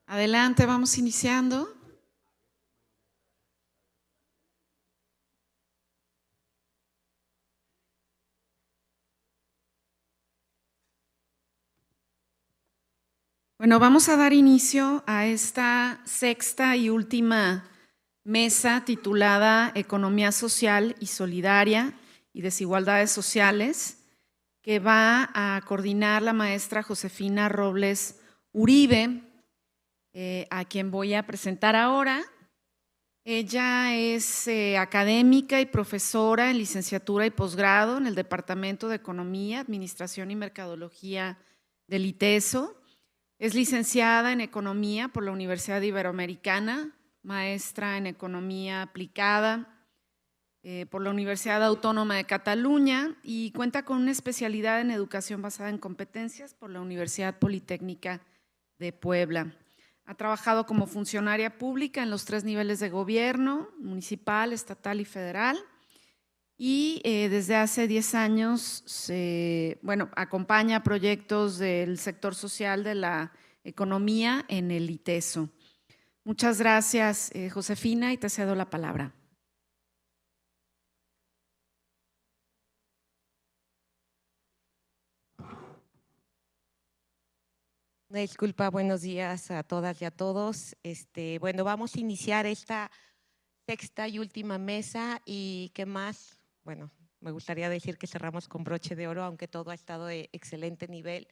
Adelante, vamos iniciando. Bueno, vamos a dar inicio a esta sexta y última mesa titulada Economía Social y Solidaria y Desigualdades Sociales, que va a coordinar la maestra Josefina Robles Uribe, a quien voy a presentar ahora. Ella es académica y profesora en licenciatura y posgrado en el Departamento de Economía, Administración y Mercadología del ITESO. Es licenciada en Economía por la Universidad Iberoamericana, maestra en Economía Aplicada por la Universidad Autónoma de Cataluña y cuenta con una especialidad en Educación basada en competencias por la Universidad Politécnica de Puebla. Ha trabajado como funcionaria pública en los 3 niveles de gobierno, municipal, estatal y federal. Y desde hace 10 años acompaña proyectos del sector social de la economía en el ITESO. Muchas gracias, Josefina, y te cedo la palabra. Una disculpa, buenos días a todas y a todos. Bueno, vamos a iniciar esta sexta y última mesa y qué más, bueno, me gustaría decir que cerramos con broche de oro, aunque todo ha estado de excelente nivel.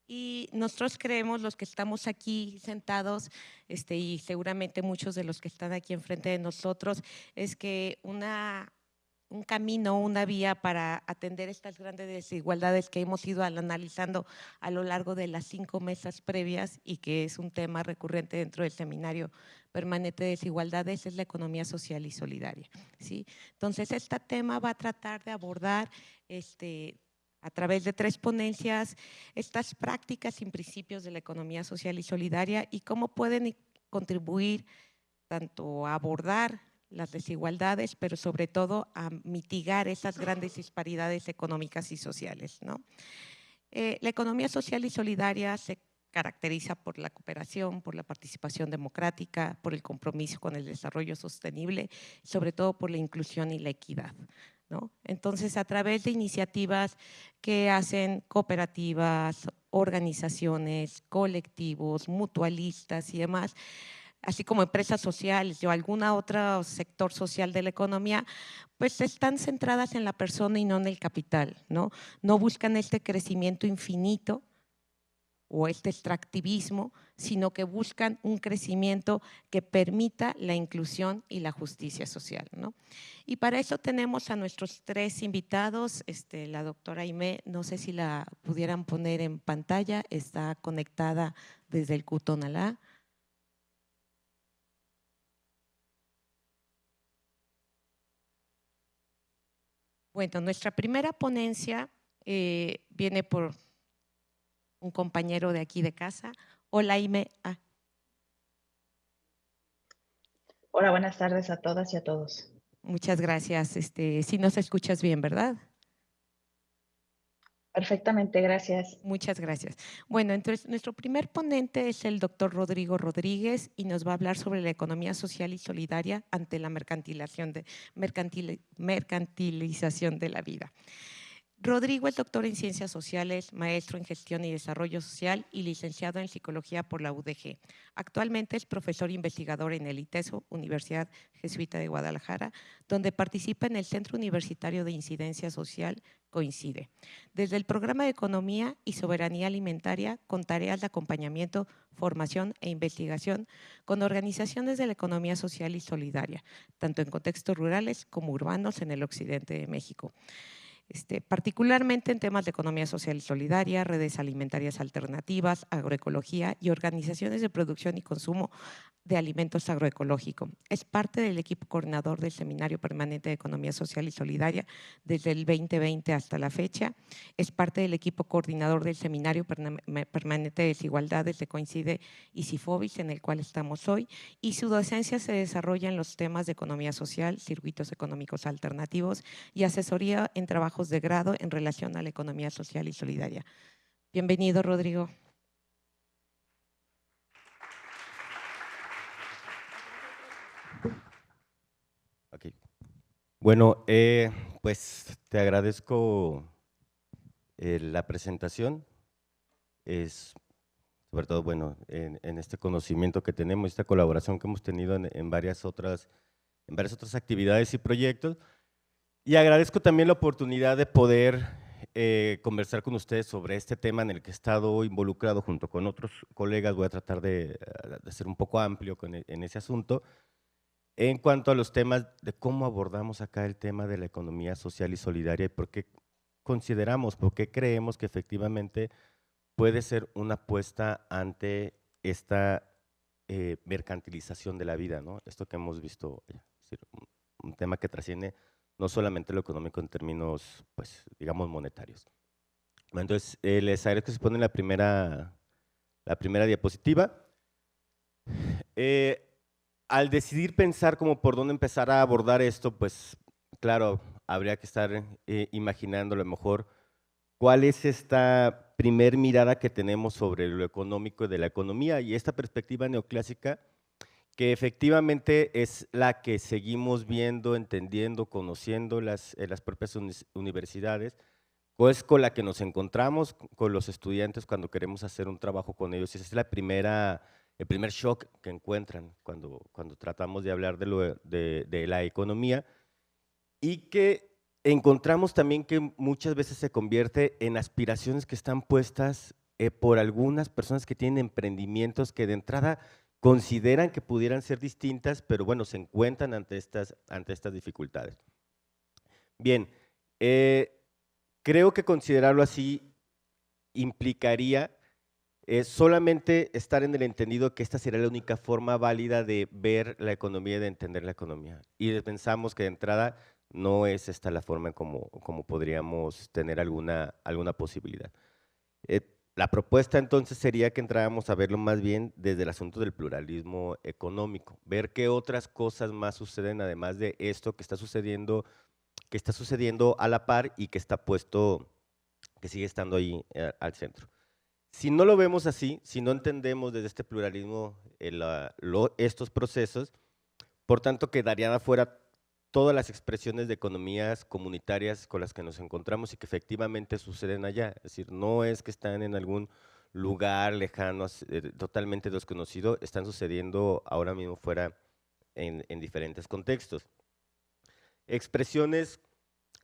Y nosotros creemos, los que estamos aquí sentados, y seguramente muchos de los que están aquí enfrente de nosotros, es que un camino, una vía para atender estas grandes desigualdades que hemos ido analizando a lo largo de las 5 mesas previas y que es un tema recurrente dentro del Seminario Permanente de Desigualdades, es la economía social y solidaria, ¿sí? Entonces, este tema va a tratar de abordar a través de 3 ponencias estas prácticas y principios de la economía social y solidaria y cómo pueden contribuir tanto a abordar las desigualdades, pero sobre todo a mitigar esas grandes disparidades económicas y sociales, ¿no? La economía social y solidaria se caracteriza por la cooperación, por la participación democrática, por el compromiso con el desarrollo sostenible, sobre todo por la inclusión y la equidad, ¿no? Entonces, a través de iniciativas que hacen cooperativas, organizaciones, colectivos, mutualistas y demás, así como empresas sociales o algún otro sector social de la economía, pues están centradas en la persona y no en el capital, ¿no? No buscan este crecimiento infinito o este extractivismo, sino que buscan un crecimiento que permita la inclusión y la justicia social, ¿no? Y para eso tenemos a nuestros 3 invitados, la doctora Aimé, no sé si la pudieran poner en pantalla, está conectada desde el Cutonalá. Bueno, nuestra primera ponencia viene por un compañero de aquí de casa. Hola, Aimé. Hola, buenas tardes a todas y a todos. Muchas gracias. Sí nos escuchas bien, ¿verdad? Perfectamente, gracias. Muchas gracias. Bueno, entonces nuestro primer ponente es el doctor Rodrigo Rodríguez y nos va a hablar sobre la economía social y solidaria ante la mercantilización de la vida. Rodrigo es doctor en Ciencias Sociales, maestro en Gestión y Desarrollo Social y licenciado en Psicología por la UDG. Actualmente es profesor investigador en el ITESO, Universidad Jesuita de Guadalajara, donde participa en el Centro Universitario de Incidencia Social, COINCIDE, desde el Programa de Economía y Soberanía Alimentaria, con tareas de acompañamiento, formación e investigación con organizaciones de la economía social y solidaria, tanto en contextos rurales como urbanos en el occidente de México. Particularmente en temas de economía social y solidaria, redes alimentarias alternativas, agroecología y organizaciones de producción y consumo de alimentos agroecológicos. Es parte del equipo coordinador del Seminario Permanente de Economía Social y Solidaria desde el 2020 hasta la fecha. Es parte del equipo coordinador del Seminario Permanente de Desigualdades de COINCIDE y CIFOBIS, en el cual estamos hoy, y su docencia se desarrolla en los temas de economía social, circuitos económicos alternativos y asesoría en trabajos de grado en relación a la economía social y solidaria. Bienvenido, Rodrigo. Bueno, pues te agradezco la presentación. Es sobre todo, bueno, en este conocimiento que tenemos, esta colaboración que hemos tenido en varias otras actividades y proyectos. Y agradezco también la oportunidad de poder conversar con ustedes sobre este tema en el que he estado involucrado junto con otros colegas. Voy a tratar de ser un poco amplio en ese asunto. En cuanto a los temas de cómo abordamos acá el tema de la economía social y solidaria y por qué consideramos, por qué creemos que efectivamente puede ser una apuesta ante esta mercantilización de la vida, ¿no? Esto que hemos visto, es decir, un tema que trasciende no solamente lo económico en términos, pues, digamos, monetarios. Entonces, les agradezco que se pone la primera diapositiva. Al decidir pensar como por dónde empezar a abordar esto, pues, claro, habría que estar imaginando a lo mejor cuál es esta primer mirada que tenemos sobre lo económico y de la economía, y esta perspectiva neoclásica que efectivamente es la que seguimos viendo, entendiendo, conociendo en las propias universidades, pues con la que nos encontramos con los estudiantes cuando queremos hacer un trabajo con ellos. Esa es el primer shock que encuentran cuando tratamos de hablar de la economía, y que encontramos también que muchas veces se convierte en aspiraciones que están puestas por algunas personas que tienen emprendimientos que de entrada consideran que pudieran ser distintas, pero bueno, se encuentran ante estas dificultades. Bien, creo que considerarlo así implicaría solamente estar en el entendido que esta sería la única forma válida de ver la economía y de entender la economía. Y pensamos que de entrada no es esta la forma como podríamos tener alguna posibilidad. La propuesta entonces sería que entráramos a verlo más bien desde el asunto del pluralismo económico, ver qué otras cosas más suceden además de esto que está sucediendo a la par y que está puesto, que sigue estando ahí al centro. Si no lo vemos así, si no entendemos desde este pluralismo estos procesos, por tanto quedarían afuera todas las expresiones de economías comunitarias con las que nos encontramos y que efectivamente suceden allá. Es decir, no es que están en algún lugar lejano, totalmente desconocido, están sucediendo ahora mismo fuera en diferentes contextos. Expresiones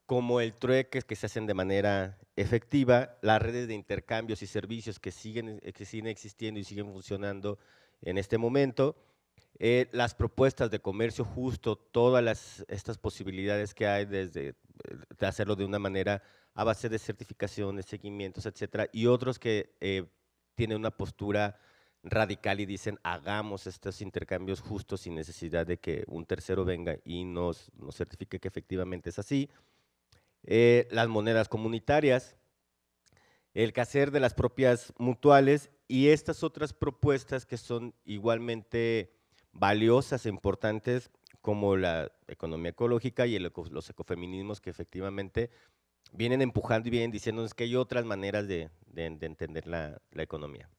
como el trueque que se hacen de manera efectiva, las redes de intercambios y servicios que siguen existiendo y siguen funcionando en este momento, las propuestas de comercio justo, todas estas posibilidades que hay desde hacerlo de una manera a base de certificaciones, seguimientos, etcétera, y otros que tienen una postura radical y dicen hagamos estos intercambios justos sin necesidad de que un tercero venga y nos certifique que efectivamente es así. Las monedas comunitarias, el quehacer de las propias mutuales y estas otras propuestas que son igualmente valiosas e importantes como la economía ecológica y los ecofeminismos que efectivamente vienen empujando y vienen diciéndonos que hay otras maneras de entender la economía.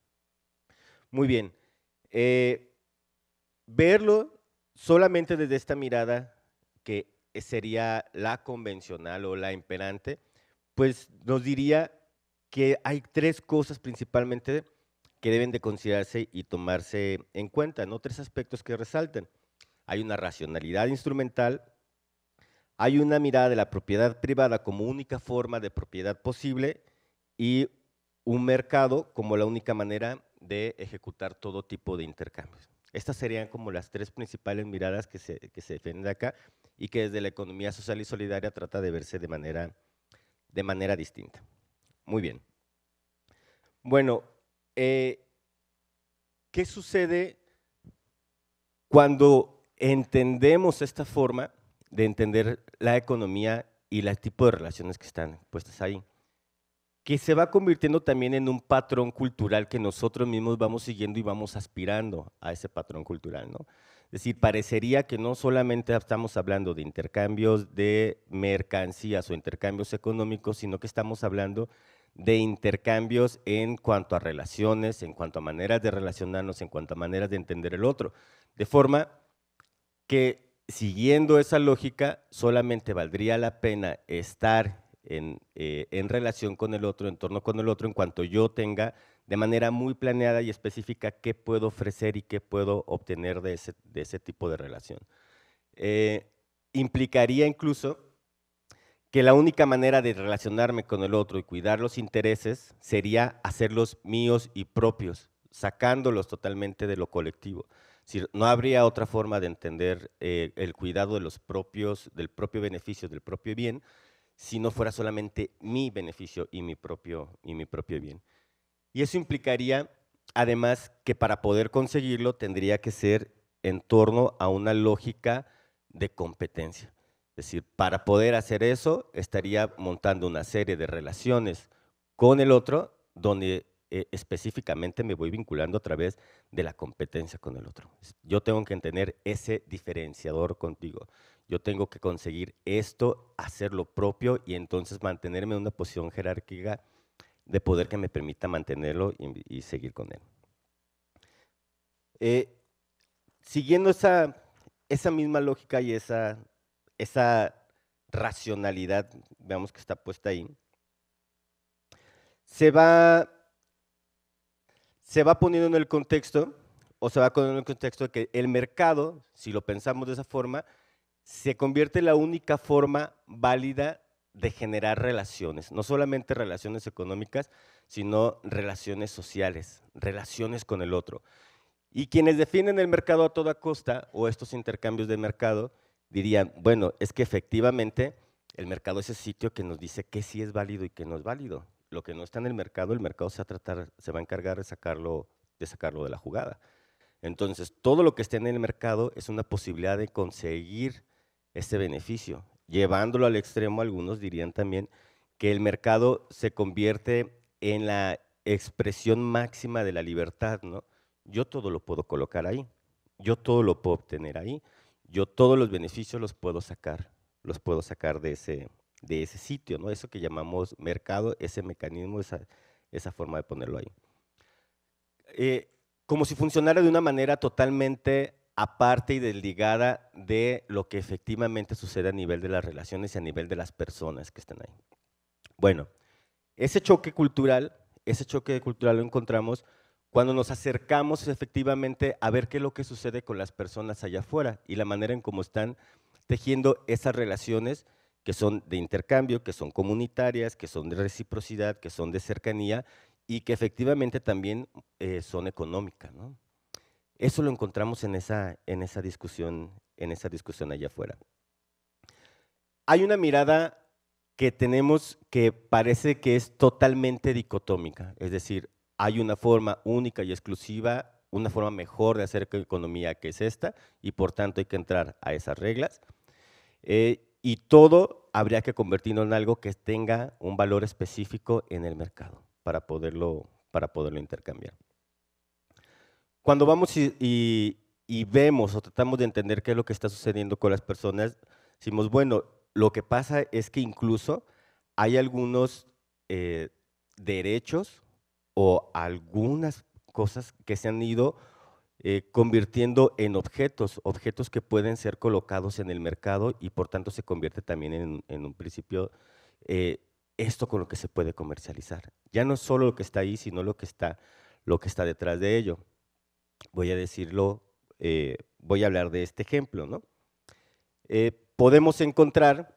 Muy bien, verlo solamente desde esta mirada que sería la convencional o la imperante, pues nos diría que hay tres cosas principalmente que deben de considerarse y tomarse en cuenta, ¿no? Tres aspectos que resaltan. Hay una racionalidad instrumental, hay una mirada de la propiedad privada como única forma de propiedad posible y un mercado como la única manera de ejecutar todo tipo de intercambios. Estas serían como las tres principales miradas que se defienden acá y que desde la economía social y solidaria trata de verse de manera distinta. Muy bien. Bueno, ¿qué sucede cuando entendemos esta forma de entender la economía y el tipo de relaciones que están puestas ahí? Que se va convirtiendo también en un patrón cultural que nosotros mismos vamos siguiendo y vamos aspirando a ese patrón cultural, ¿no? Es decir, parecería que no solamente estamos hablando de intercambios de mercancías o intercambios económicos, sino que estamos hablando de intercambios en cuanto a relaciones, en cuanto a maneras de relacionarnos, en cuanto a maneras de entender el otro. De forma que siguiendo esa lógica, solamente valdría la pena estar en relación con el otro, en torno con el otro, en cuanto yo tenga de manera muy planeada y específica qué puedo ofrecer y qué puedo obtener de ese tipo de relación. Implicaría incluso que la única manera de relacionarme con el otro y cuidar los intereses sería hacerlos míos y propios, sacándolos totalmente de lo colectivo. Es decir, no habría otra forma de entender el cuidado de los propios, del propio beneficio, del propio bien, si no fuera solamente mi beneficio y mi propio bien. Y eso implicaría, además, que para poder conseguirlo tendría que ser en torno a una lógica de competencia. Es decir, para poder hacer eso, estaría montando una serie de relaciones con el otro, donde específicamente me voy vinculando a través de la competencia con el otro. Yo tengo que tener ese diferenciador contigo. Yo tengo que conseguir esto, hacerlo propio y entonces mantenerme en una posición jerárquica de poder que me permita mantenerlo y seguir con él. Siguiendo esa misma lógica y esa racionalidad, veamos que está puesta ahí, se va poniendo en el contexto, de que el mercado, si lo pensamos de esa forma, se convierte en la única forma válida de generar relaciones, no solamente relaciones económicas, sino relaciones sociales, relaciones con el otro. Y quienes defienden el mercado a toda costa, o estos intercambios de mercado, dirían, bueno, es que efectivamente el mercado es ese sitio que nos dice qué sí es válido y qué no es válido. Lo que no está en el mercado se va a encargar de sacarlo de la jugada. Entonces, todo lo que esté en el mercado es una posibilidad de conseguir ese beneficio. Llevándolo al extremo, algunos dirían también que el mercado se convierte en la expresión máxima de la libertad, ¿no? Yo todo lo puedo colocar ahí, yo todo lo puedo obtener ahí, yo todos los beneficios los puedo sacar de ese sitio, ¿no? Eso que llamamos mercado, ese mecanismo, esa forma de ponerlo ahí. Como si funcionara de una manera totalmente aparte y desligada de lo que efectivamente sucede a nivel de las relaciones y a nivel de las personas que están ahí. Bueno, ese choque cultural lo encontramos cuando nos acercamos efectivamente a ver qué es lo que sucede con las personas allá afuera y la manera en cómo están tejiendo esas relaciones que son de intercambio, que son comunitarias, que son de reciprocidad, que son de cercanía y que efectivamente también son económicas, ¿no? Eso lo encontramos en esa discusión allá afuera. Hay una mirada que tenemos que parece que es totalmente dicotómica, es decir, hay una forma única y exclusiva, una forma mejor de hacer economía que es esta, y por tanto hay que entrar a esas reglas. Y todo habría que convertirlo en algo que tenga un valor específico en el mercado para poderlo intercambiar. Cuando vamos y vemos o tratamos de entender qué es lo que está sucediendo con las personas, decimos, bueno, lo que pasa es que incluso hay algunos derechos o algunas cosas que se han ido convirtiendo en objetos que pueden ser colocados en el mercado y por tanto se convierte también en un principio esto con lo que se puede comercializar. Ya no es solo lo que está ahí, sino lo que está detrás de ello. Voy a hablar de este ejemplo, ¿no? Podemos encontrar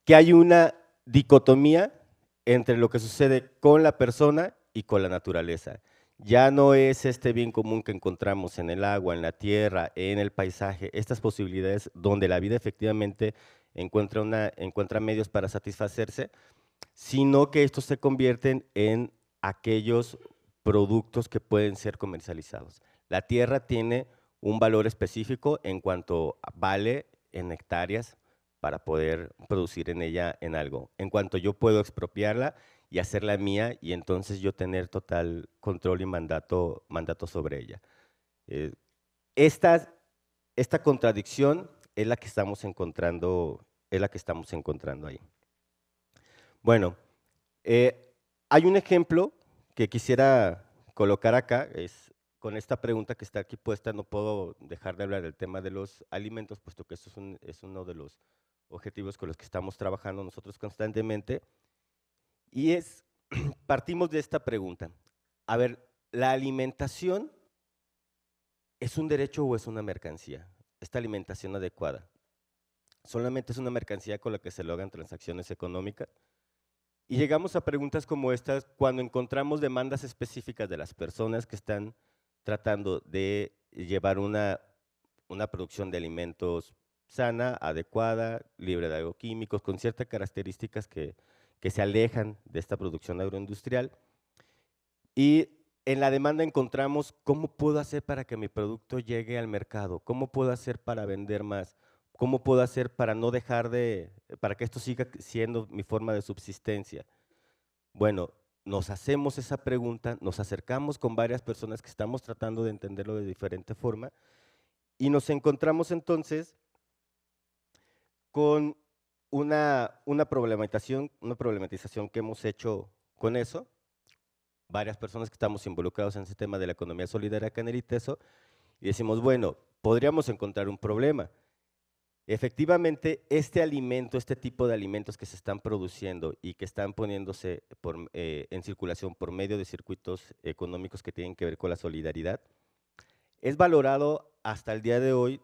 que hay una dicotomía entre lo que sucede con la persona y con la naturaleza. Ya no es este bien común que encontramos en el agua, en la tierra, en el paisaje, estas posibilidades donde la vida efectivamente encuentra medios para satisfacerse, sino que estos se convierten en aquellos productos que pueden ser comercializados. La tierra tiene un valor específico en cuanto vale en hectáreas para poder producir en ella en algo. En cuanto yo puedo expropiarla y hacerla mía y entonces yo tener total control y mandato sobre ella. Esta contradicción es la que estamos encontrando ahí. Bueno, hay un ejemplo que quisiera colocar acá, es con esta pregunta que está aquí puesta, no puedo dejar de hablar del tema de los alimentos, puesto que eso es uno de los objetivos con los que estamos trabajando nosotros constantemente. Y partimos de esta pregunta. A ver, ¿la alimentación es un derecho o es una mercancía? Esta alimentación adecuada. ¿Solamente es una mercancía con la que se logran transacciones económicas? Y llegamos a preguntas como estas cuando encontramos demandas específicas de las personas que están tratando de llevar una producción de alimentos sana, adecuada, libre de agroquímicos, con ciertas características que se alejan de esta producción agroindustrial. Y en la demanda encontramos cómo puedo hacer para que mi producto llegue al mercado, cómo puedo hacer para vender más, cómo puedo hacer para no dejar para que esto siga siendo mi forma de subsistencia. Bueno, nos hacemos esa pregunta, nos acercamos con varias personas que estamos tratando de entenderlo de diferente forma y nos encontramos entonces con una problematización que hemos hecho con eso, varias personas que estamos involucrados en ese tema de la economía solidaria acá en el ITESO, y decimos, bueno, podríamos encontrar un problema. Efectivamente, este tipo de alimentos que se están produciendo y que están poniéndose en circulación por medio de circuitos económicos que tienen que ver con la solidaridad, es valorado hasta el día de hoy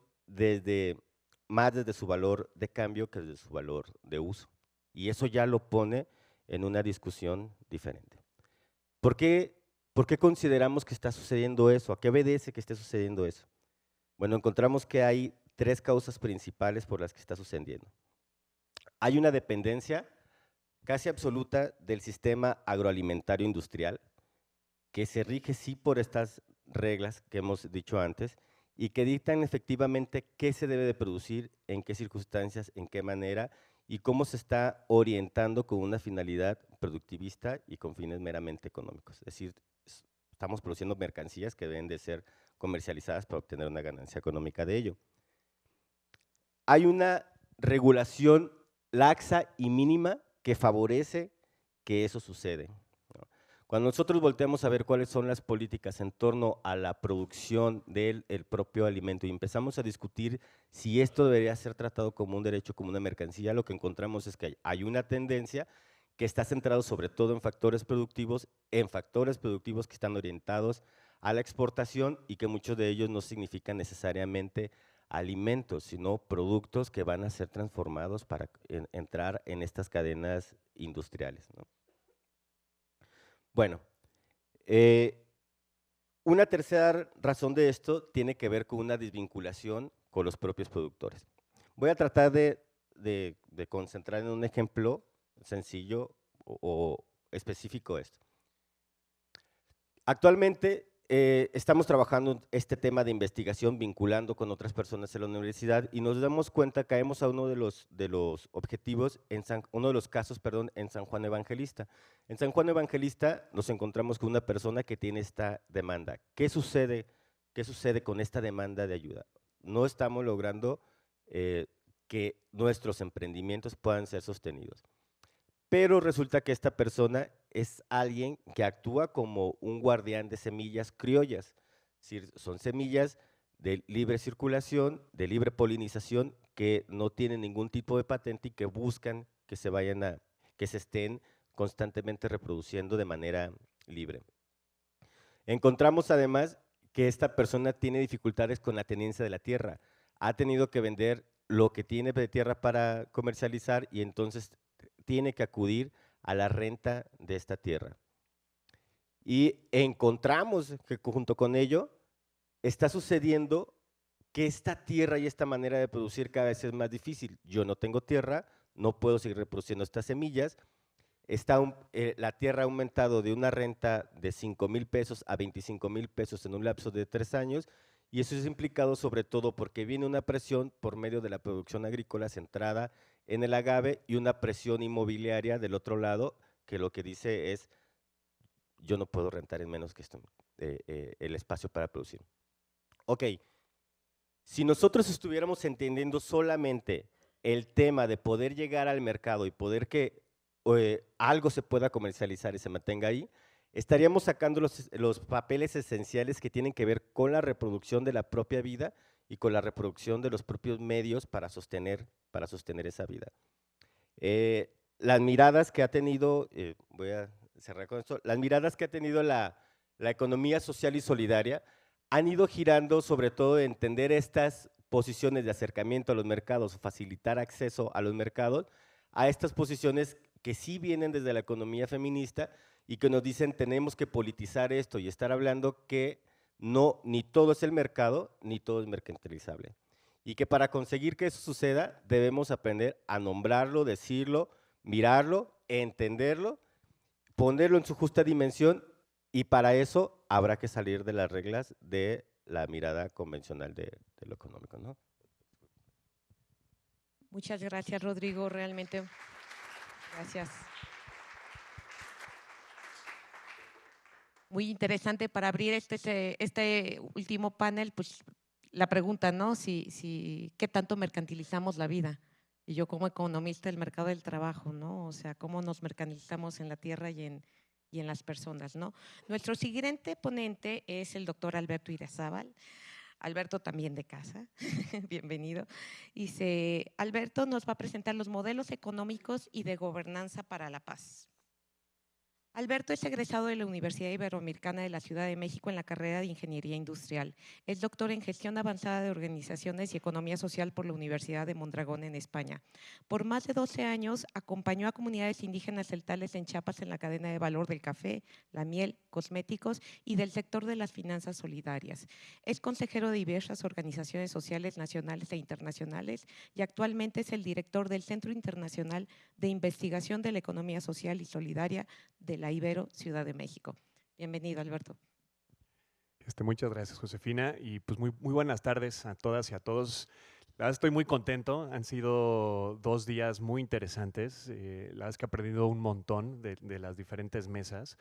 más desde su valor de cambio que desde su valor de uso. Y eso ya lo pone en una discusión diferente. ¿Por qué consideramos que está sucediendo eso? ¿A qué obedece que esté sucediendo eso? Bueno, encontramos que hay 3 causas principales por las que está sucediendo. Hay una dependencia casi absoluta del sistema agroalimentario industrial, que se rige sí por estas reglas que hemos dicho antes, y que dictan efectivamente qué se debe de producir, en qué circunstancias, en qué manera, y cómo se está orientando con una finalidad productivista y con fines meramente económicos. Es decir, estamos produciendo mercancías que deben de ser comercializadas para obtener una ganancia económica de ello. Hay una regulación laxa y mínima que favorece que eso sucede. Cuando nosotros volteamos a ver cuáles son las políticas en torno a la producción del propio alimento y empezamos a discutir si esto debería ser tratado como un derecho, como una mercancía, lo que encontramos es que hay una tendencia que está centrado sobre todo en factores productivos que están orientados a la exportación y que muchos de ellos no significan necesariamente alimentos, sino productos que van a ser transformados para entrar en estas cadenas industriales, ¿no? Bueno, una tercera razón de esto tiene que ver con una desvinculación con los propios productores. Voy a tratar de concentrar en un ejemplo sencillo o específico esto. Actualmente estamos trabajando este tema de investigación vinculando con otras personas en la universidad y nos damos cuenta, caemos a uno de los objetivos, uno de los casos, en San Juan Evangelista. En San Juan Evangelista nos encontramos con una persona que tiene esta demanda. ¿Qué sucede con esta demanda de ayuda? No estamos logrando que nuestros emprendimientos puedan ser sostenidos. Pero resulta que esta persona es alguien que actúa como un guardián de semillas criollas. Es decir, son semillas de libre circulación, de libre polinización, que no tienen ningún tipo de patente y que buscan que se estén constantemente reproduciendo de manera libre. Encontramos además que esta persona tiene dificultades con la tenencia de la tierra. Ha tenido que vender lo que tiene de tierra para comercializar y entonces tiene que acudir a la renta de esta tierra. Y encontramos que junto con ello está sucediendo que esta tierra y esta manera de producir cada vez es más difícil. Yo no tengo tierra, no puedo seguir reproduciendo estas semillas. La tierra ha aumentado de una renta de 5,000 pesos a 25,000 pesos en un lapso de 3 años y eso es implicado sobre todo porque viene una presión por medio de la producción agrícola centrada en el agave y una presión inmobiliaria del otro lado que lo que dice es yo no puedo rentar en menos que esto, el espacio para producir. Ok, si nosotros estuviéramos entendiendo solamente el tema de poder llegar al mercado y poder que algo se pueda comercializar y se mantenga ahí, estaríamos sacando los papeles esenciales que tienen que ver con la reproducción de la propia vida y con la reproducción de los propios medios para sostener esa vida. Las miradas que ha tenido, voy a cerrar con esto, las miradas que ha tenido la economía social y solidaria han ido girando sobre todo en entender estas posiciones de acercamiento a los mercados, facilitar acceso a los mercados, a estas posiciones que sí vienen desde la economía feminista y que nos dicen tenemos que politizar esto y estar hablando que no, ni todo es el mercado, ni todo es mercantilizable. Y que para conseguir que eso suceda debemos aprender a nombrarlo, decirlo, mirarlo, entenderlo, ponerlo en su justa dimensión y para eso habrá que salir de las reglas de la mirada convencional de lo económico, ¿no? Muchas gracias, Rodrigo, realmente. Gracias. Muy interesante para abrir este último panel, pues la pregunta, ¿no? ¿Qué tanto mercantilizamos la vida? Y yo como economista del mercado del trabajo, ¿no? O sea, cómo nos mercantilizamos en la tierra y en las personas, ¿no? Nuestro siguiente ponente es el doctor Alberto Irazábal. Alberto también de casa, bienvenido. Alberto nos va a presentar los modelos económicos y de gobernanza para la paz. Alberto es egresado de la Universidad Iberoamericana de la Ciudad de México en la carrera de Ingeniería Industrial. Es doctor en Gestión Avanzada de Organizaciones y Economía Social por la Universidad de Mondragón en España. Por más de 12 años acompañó a comunidades indígenas celtales en Chiapas en la cadena de valor del café, la miel, cosméticos y del sector de las finanzas solidarias. Es consejero de diversas organizaciones sociales nacionales e internacionales y actualmente es el director del Centro Internacional de Investigación de la Economía Social y Solidaria de la Ibero, Ciudad de México. Bienvenido, Alberto. Muchas gracias, Josefina, y pues muy buenas tardes a todas y a todos. La verdad estoy muy contento, han sido 2 días muy interesantes, la verdad es que he aprendido un montón de las diferentes mesas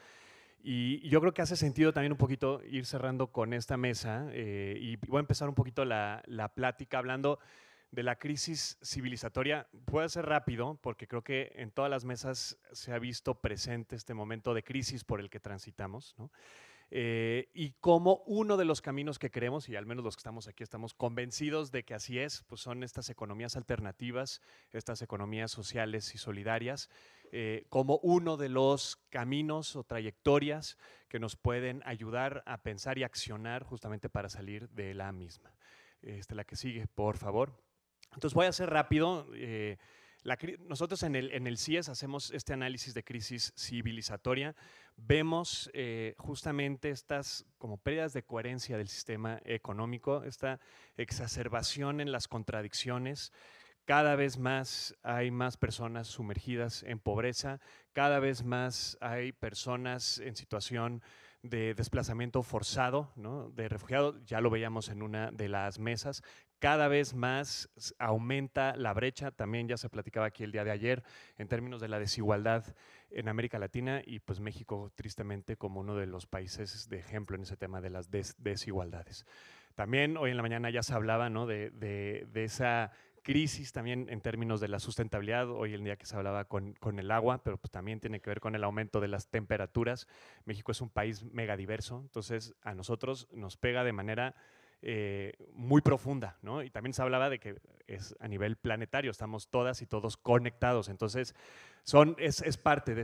y yo creo que hace sentido también un poquito ir cerrando con esta mesa y voy a empezar un poquito la plática hablando de la crisis civilizatoria. Puede ser rápido porque creo que en todas las mesas se ha visto presente este momento de crisis por el que transitamos, ¿no? Y como uno de los caminos que queremos, y al menos los que estamos aquí estamos convencidos de que así es, pues son estas economías alternativas, estas economías sociales y solidarias, como uno de los caminos o trayectorias que nos pueden ayudar a pensar y accionar justamente para salir de la misma. La que sigue, por favor. Entonces voy a ser rápido. Nosotros en el CIES hacemos este análisis de crisis civilizatoria. Vemos justamente estas como pérdidas de coherencia del sistema económico, esta exacerbación en las contradicciones. Cada vez más hay más personas sumergidas en pobreza, cada vez más hay personas en situación de desplazamiento forzado, ¿no? De refugiado, ya lo veíamos en una de las mesas. Cada vez más aumenta la brecha, también ya se platicaba aquí el día de ayer, en términos de la desigualdad en América Latina y pues México tristemente como uno de los países de ejemplo en ese tema de las desigualdades. También hoy en la mañana ya se hablaba, ¿no? de esa crisis también en términos de la sustentabilidad, hoy el día que se hablaba con el agua, pero pues también tiene que ver con el aumento de las temperaturas. México es un país megadiverso, entonces a nosotros nos pega de manera muy profunda, ¿no? Y también se hablaba de que es a nivel planetario, estamos todas y todos conectados, entonces es parte de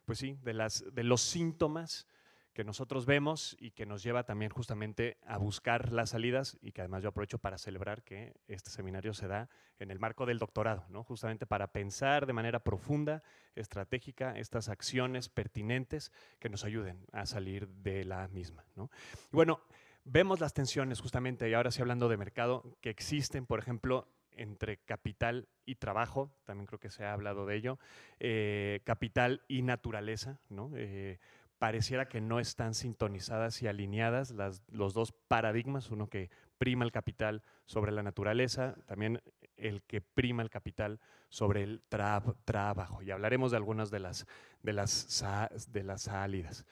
pues sí, de los síntomas que nosotros vemos y que nos lleva también justamente a buscar las salidas y que además yo aprovecho para celebrar que este seminario se da en el marco del doctorado, ¿no? Justamente para pensar de manera profunda, estratégica, estas acciones pertinentes que nos ayuden a salir de la misma, ¿no? Y bueno, vemos las tensiones justamente, y ahora sí hablando de mercado, que existen, por ejemplo, entre capital y trabajo, también creo que se ha hablado de ello, capital y naturaleza, ¿no? Pareciera que no están sintonizadas y alineadas los dos paradigmas, uno que prima el capital sobre la naturaleza, también el que prima el capital sobre el trabajo. Y hablaremos de algunas de las salidas.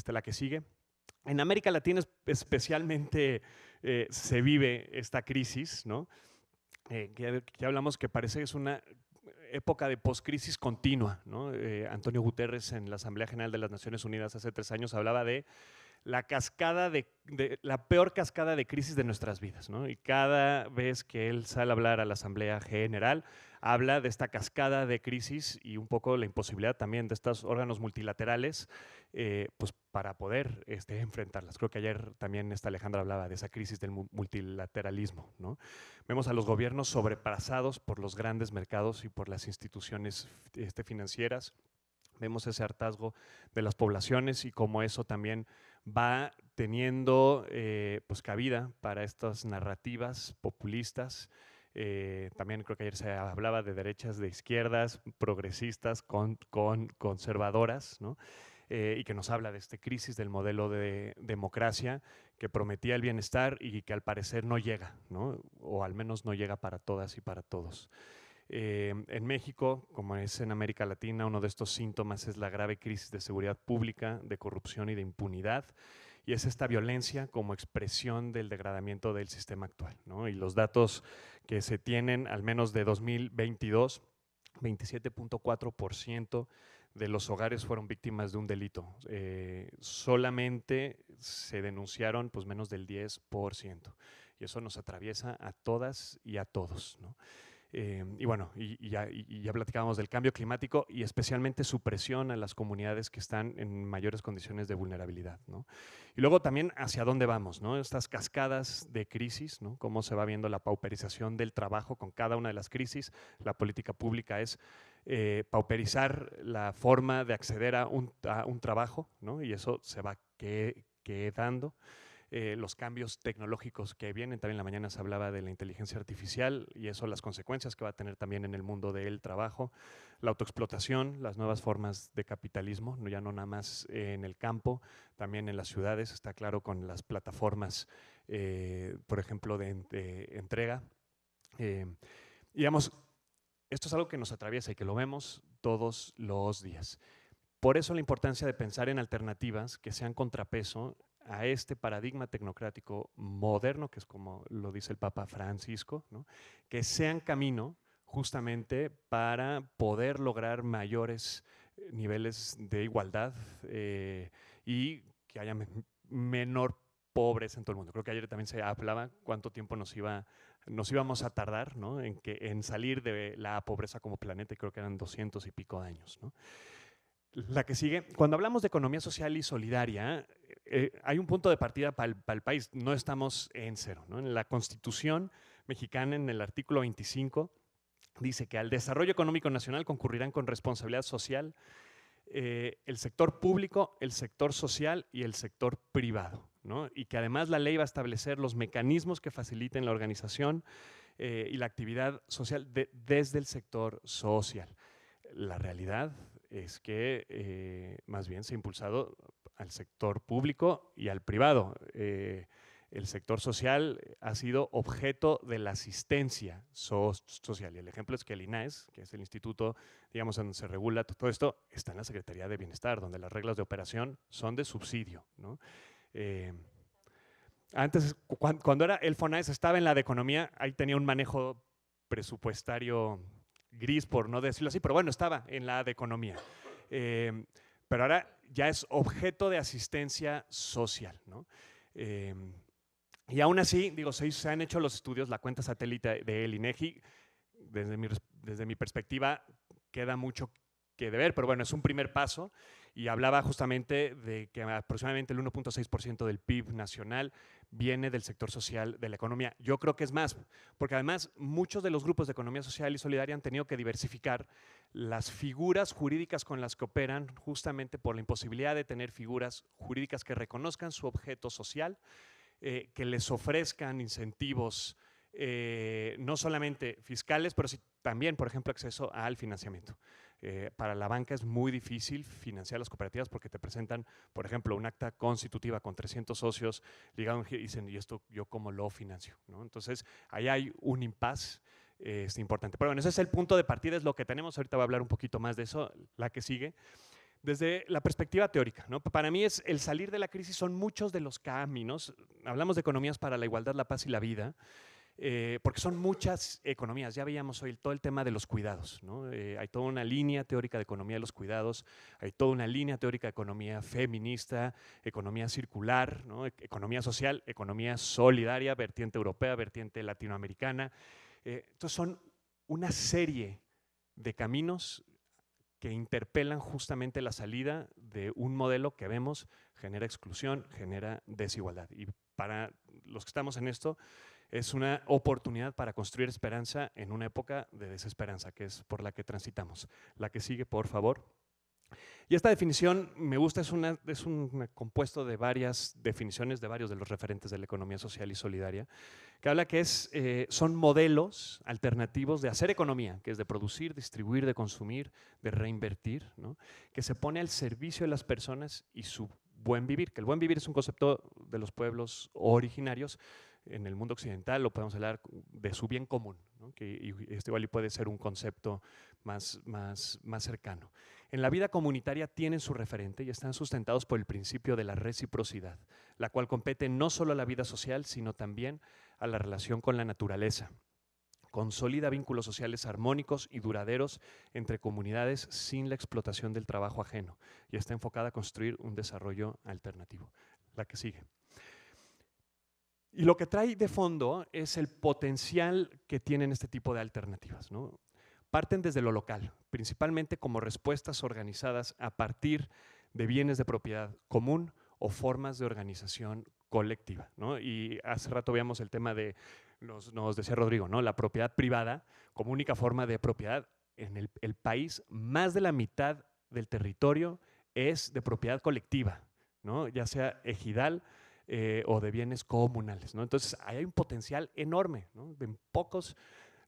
La que sigue. En América Latina especialmente se vive esta crisis, ¿no? Que hablamos que parece que es época de poscrisis continua, ¿no? Antonio Guterres en la Asamblea General de las Naciones Unidas hace 3 años hablaba de la cascada de la peor cascada de crisis de nuestras vidas, ¿no? Y cada vez que él sale a hablar a la Asamblea General, habla de esta cascada de crisis y un poco la imposibilidad también de estos órganos multilaterales pues para poder enfrentarlas. Creo que ayer también Alejandra hablaba de esa crisis del multilateralismo, ¿no? Vemos a los gobiernos sobrepasados por los grandes mercados y por las instituciones financieras. Vemos ese hartazgo de las poblaciones y cómo eso también va teniendo pues cabida para estas narrativas populistas. También creo que ayer se hablaba de derechas, de izquierdas, progresistas, conservadoras, ¿no? Y que nos habla de esta crisis del modelo de democracia que prometía el bienestar y que al parecer no llega, ¿no? O al menos no llega para todas y para todos. En México, como es en América Latina, uno de estos síntomas es la grave crisis de seguridad pública, de corrupción y de impunidad, y es esta violencia como expresión del degradamiento del sistema actual, ¿no? Y los datos que se tienen, al menos de 2022, 27.4% de los hogares fueron víctimas de un delito. Solamente se denunciaron pues, menos del 10%, y eso nos atraviesa a todas y a todos, ¿no? Y bueno, ya platicábamos del cambio climático y especialmente su presión a las comunidades que están en mayores condiciones de vulnerabilidad, ¿no? Y luego también hacia dónde vamos, ¿no? Estas cascadas de crisis, ¿no? Cómo se va viendo la pauperización del trabajo con cada una de las crisis. La política pública es pauperizar la forma de acceder a un trabajo, ¿no? Y eso se va quedando. Los cambios tecnológicos que vienen, también en la mañana se hablaba de la inteligencia artificial y eso, las consecuencias que va a tener también en el mundo del trabajo, la autoexplotación, las nuevas formas de capitalismo, ya no nada más en el campo, también en las ciudades, está claro con las plataformas, por ejemplo, de entrega. Digamos, esto es algo que nos atraviesa y que lo vemos todos los días. Por eso la importancia de pensar en alternativas que sean contrapeso a este paradigma tecnocrático moderno, que es como lo dice el Papa Francisco, ¿no? Que sean camino justamente para poder lograr mayores niveles de igualdad y que haya menor pobreza en todo el mundo. Creo que ayer también se hablaba cuánto tiempo nos íbamos a tardar, ¿no? en salir de la pobreza como planeta, y creo que eran 200 y pico años, ¿no? La que sigue, cuando hablamos de economía social y solidaria, hay un punto de partida para el país, no estamos en cero, ¿no? En la Constitución mexicana, en el artículo 25, dice que al desarrollo económico nacional concurrirán con responsabilidad social el sector público, el sector social y el sector privado, ¿no? Y que además la ley va a establecer los mecanismos que faciliten la organización y la actividad social desde el sector social. La realidad es que más bien se ha impulsado al sector público y al privado. El sector social ha sido objeto de la asistencia social. Y el ejemplo es que el INAES, que es el instituto, digamos, donde se regula todo esto, está en la Secretaría de Bienestar, donde las reglas de operación son de subsidio, ¿no? Antes, cuando era el FONAES, estaba en la de economía, ahí tenía un manejo presupuestario gris, por no decirlo así, pero bueno, estaba en la de economía. Pero ahora ya es objeto de asistencia social, ¿no? Y aún así, digo, se han hecho los estudios, la cuenta satélite del INEGI, desde mi perspectiva, queda mucho que deber, pero bueno, es un primer paso, y hablaba justamente de que aproximadamente el 1.6% del PIB nacional viene del sector social de la economía. Yo creo que es más, porque además muchos de los grupos de economía social y solidaria han tenido que diversificar las figuras jurídicas con las que operan, justamente por la imposibilidad de tener figuras jurídicas que reconozcan su objeto social, que les ofrezcan incentivos no solamente fiscales, pero sí también, por ejemplo, acceso al financiamiento. Para la banca es muy difícil financiar las cooperativas porque te presentan, por ejemplo, un acta constitutiva con 300 socios ligados y dicen, ¿y esto yo cómo lo financio? ¿No? Entonces, ahí hay un impasse importante. Pero bueno, ese es el punto de partida, es lo que tenemos. Ahorita voy a hablar un poquito más de eso, la que sigue. Desde la perspectiva teórica, ¿no? Para mí es el salir de la crisis son muchos de los caminos. Hablamos de economías para la igualdad, la paz y la vida. porque son muchas economías. Ya veíamos hoy todo el tema de los cuidados, ¿no? Hay toda una línea teórica de economía de los cuidados, hay toda una línea teórica de economía feminista, economía circular, ¿no? Economía social, economía solidaria, vertiente europea, vertiente latinoamericana. Entonces son una serie de caminos que interpelan justamente la salida de un modelo que vemos genera exclusión, genera desigualdad. Y para los que estamos en esto, es una oportunidad para construir esperanza en una época de desesperanza, que es por la que transitamos. La que sigue, por favor. Y esta definición me gusta, es un compuesto de varias definiciones de varios de los referentes de la economía social y solidaria, que habla que son modelos alternativos de hacer economía, que es de producir, distribuir, de consumir, de reinvertir, ¿no? Que se pone al servicio de las personas y su buen vivir, que el buen vivir es un concepto de los pueblos originarios. En el mundo occidental lo podemos hablar de su bien común, ¿no? Que igual y puede ser un concepto más cercano. En la vida comunitaria tienen su referente y están sustentados por el principio de la reciprocidad, la cual compete no solo a la vida social, sino también a la relación con la naturaleza. Consolida vínculos sociales armónicos y duraderos entre comunidades sin la explotación del trabajo ajeno y está enfocada a construir un desarrollo alternativo. La que sigue. Y lo que trae de fondo es el potencial que tienen este tipo de alternativas, ¿no? Parten desde lo local, principalmente como respuestas organizadas a partir de bienes de propiedad común o formas de organización colectiva, ¿no? Y hace rato veíamos el tema de, nos decía Rodrigo, ¿no? La propiedad privada como única forma de propiedad. En el país, más de la mitad del territorio es de propiedad colectiva, ¿no? Ya sea ejidal, o de bienes comunales, ¿no? Entonces, hay un potencial enorme, ¿no? En pocos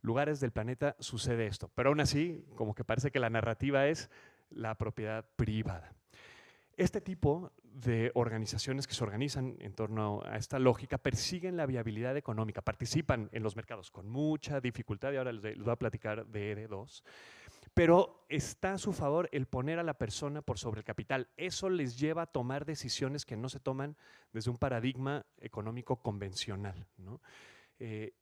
lugares del planeta sucede esto, pero aún así, como que parece que la narrativa es la propiedad privada. Este tipo de organizaciones que se organizan en torno a esta lógica persiguen la viabilidad económica, participan en los mercados con mucha dificultad, y ahora les voy a platicar de ED2, pero está a su favor el poner a la persona por sobre el capital. Eso les lleva a tomar decisiones que no se toman desde un paradigma económico convencional, ¿no?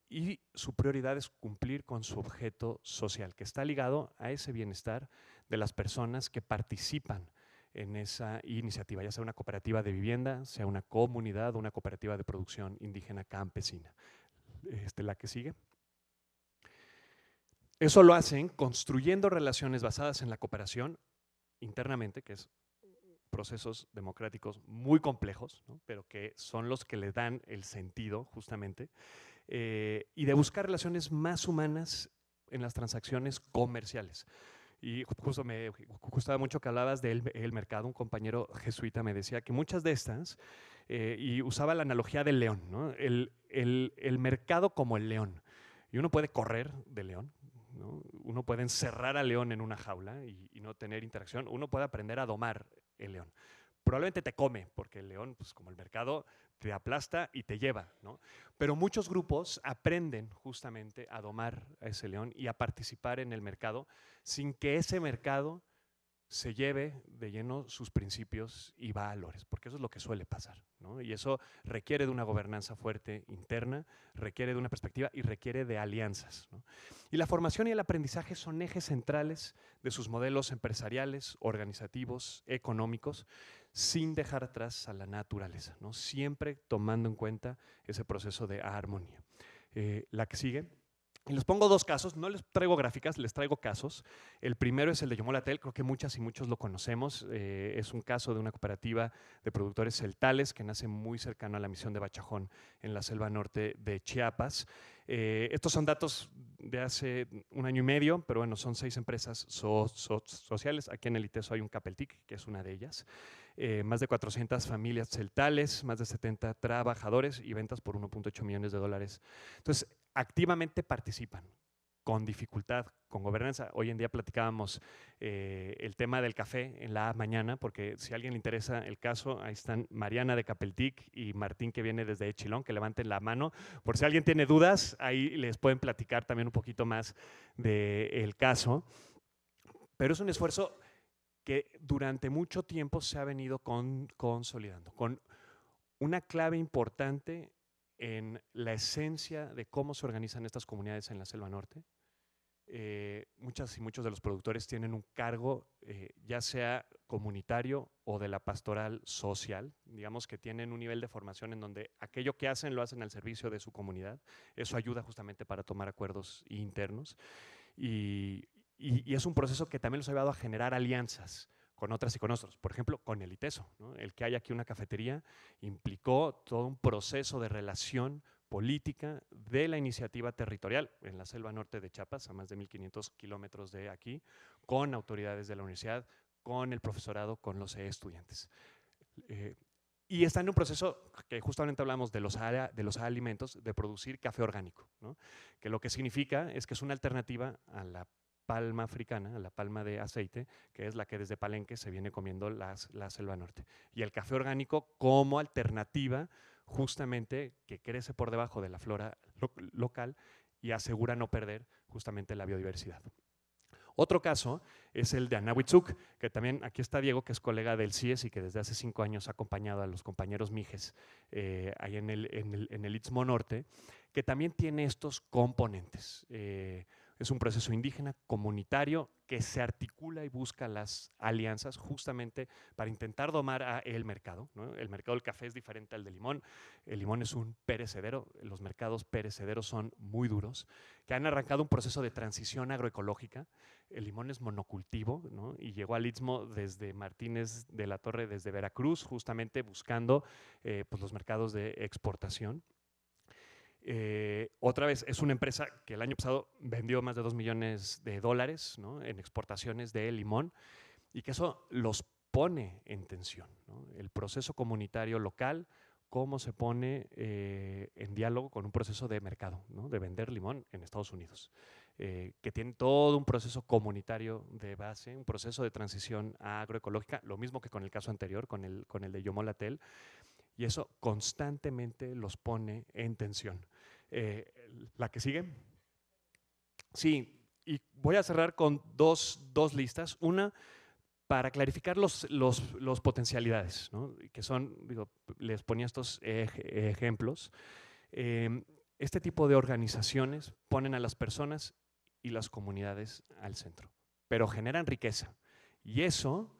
Y su prioridad es cumplir con su objeto social, que está ligado a ese bienestar de las personas que participan en esa iniciativa, ya sea una cooperativa de vivienda, sea una comunidad o una cooperativa de producción indígena campesina. La que sigue. Eso lo hacen construyendo relaciones basadas en la cooperación internamente, que es procesos democráticos muy complejos, ¿no? Pero que son los que le dan el sentido justamente, y de buscar relaciones más humanas en las transacciones comerciales. Y justo me gustaba mucho que hablabas del mercado. Un compañero jesuita me decía que muchas de estas, y usaba la analogía del león, ¿no? El mercado como el león. Y uno puede correr del león, ¿no? Uno puede encerrar al león en una jaula y no tener interacción. Uno puede aprender a domar el león. Probablemente te come, porque el león, pues como el mercado, te aplasta y te lleva, ¿no? Pero muchos grupos aprenden justamente a domar a ese león y a participar en el mercado sin que ese mercado se lleve de lleno sus principios y valores, porque eso es lo que suele pasar, ¿no? Y eso requiere de una gobernanza fuerte interna, requiere de una perspectiva y requiere de alianzas, ¿no? Y la formación y el aprendizaje son ejes centrales de sus modelos empresariales, organizativos, económicos, sin dejar atrás a la naturaleza, ¿no? Siempre tomando en cuenta ese proceso de armonía. La que sigue. Y les pongo dos casos, no les traigo gráficas, les traigo casos. El primero es el de Yomolatel, creo que muchas y muchos lo conocemos. Es un caso de una cooperativa de productores celtales que nace muy cercano a la misión de Bachajón en la selva norte de Chiapas. Estos son datos de hace un año y medio, pero bueno, son 6 empresas sociales. Aquí en el ITESO hay un Capeltic, que es una de ellas. Más de 400 familias celtales, más de 70 trabajadores y ventas por 1.8 millones de dólares. Entonces, activamente participan, con dificultad, con gobernanza. Hoy en día platicábamos el tema del café en la mañana, porque si a alguien le interesa el caso, ahí están Mariana de Capeltic y Martín, que viene desde Echilón, que levanten la mano. Por si alguien tiene dudas, ahí les pueden platicar también un poquito más del caso. Pero es un esfuerzo que durante mucho tiempo se ha venido consolidando, con una clave importante en la esencia de cómo se organizan estas comunidades en la Selva Norte. Muchas y muchos de los productores tienen un cargo, ya sea comunitario o de la pastoral social, digamos que tienen un nivel de formación en donde aquello que hacen lo hacen al servicio de su comunidad. Eso ayuda justamente para tomar acuerdos internos y es un proceso que también los ha llevado a generar alianzas con otras y con otros. Por ejemplo, con el ITESO, ¿no? El que haya aquí una cafetería implicó todo un proceso de relación política de la iniciativa territorial en la Selva Norte de Chiapas, a más de 1.500 kilómetros de aquí, con autoridades de la universidad, con el profesorado, con los estudiantes. Y está en un proceso que justamente hablamos de los alimentos, de producir café orgánico, ¿no? Que lo que significa es que es una alternativa a la palma africana, a la palma de aceite, que es la que desde Palenque se viene comiendo la Selva Norte. Y el café orgánico como alternativa justamente que crece por debajo de la flora local y asegura no perder justamente la biodiversidad. Otro caso es el de Anahuitzuk, que también aquí está Diego, que es colega del CIES y que desde hace 5 años ha acompañado a los compañeros Mijes ahí en el Istmo Norte, que también tiene estos componentes. Es un proceso indígena, comunitario, que se articula y busca las alianzas justamente para intentar domar el mercado, ¿no? El mercado del café es diferente al del limón. El limón es un perecedero, los mercados perecederos son muy duros, que han arrancado un proceso de transición agroecológica. El limón es monocultivo, ¿no? Y llegó al Istmo desde Martínez de la Torre, desde Veracruz, justamente buscando pues los mercados de exportación. Otra vez, es una empresa que el año pasado vendió más de $2 millones, ¿no? En exportaciones de limón, y que eso los pone en tensión, ¿no? El proceso comunitario local, cómo se pone en diálogo con un proceso de mercado, ¿no? De vender limón en Estados Unidos, que tiene todo un proceso comunitario de base, un proceso de transición agroecológica, lo mismo que con el caso anterior, con el de Yomolatel, y eso constantemente los pone en tensión. ¿La que sigue? Sí, y voy a cerrar con dos listas. Una, para clarificar los potencialidades, ¿no? Que son, digo, les ponía estos ejemplos. Este tipo de organizaciones ponen a las personas y las comunidades al centro, pero generan riqueza. Y eso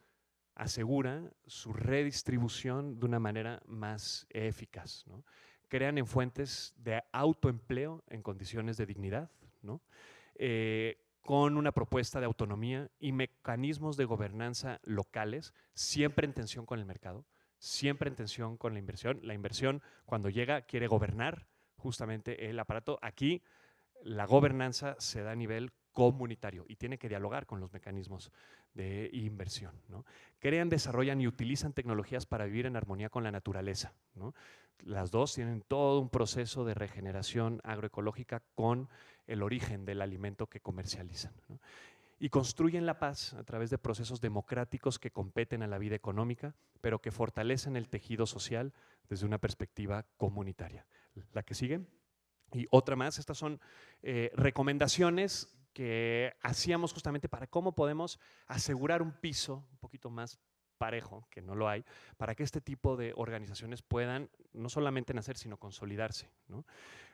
asegura su redistribución de una manera más eficaz, ¿no? Crean en fuentes de autoempleo en condiciones de dignidad, ¿no? Con una propuesta de autonomía y mecanismos de gobernanza locales, siempre en tensión con el mercado, siempre en tensión con la inversión. La inversión, cuando llega, quiere gobernar justamente el aparato. Aquí la gobernanza se da a nivel comunitario y tiene que dialogar con los mecanismos de inversión, ¿no? Crean, desarrollan y utilizan tecnologías para vivir en armonía con la naturaleza, ¿no? Las dos tienen todo un proceso de regeneración agroecológica con el origen del alimento que comercializan, ¿no? Y construyen la paz a través de procesos democráticos que competen a la vida económica, pero que fortalecen el tejido social desde una perspectiva comunitaria. La que sigue. Y otra más, estas son recomendaciones que hacíamos justamente para cómo podemos asegurar un piso un poquito más parejo, que no lo hay, para que este tipo de organizaciones puedan no solamente nacer, sino consolidarse, ¿no?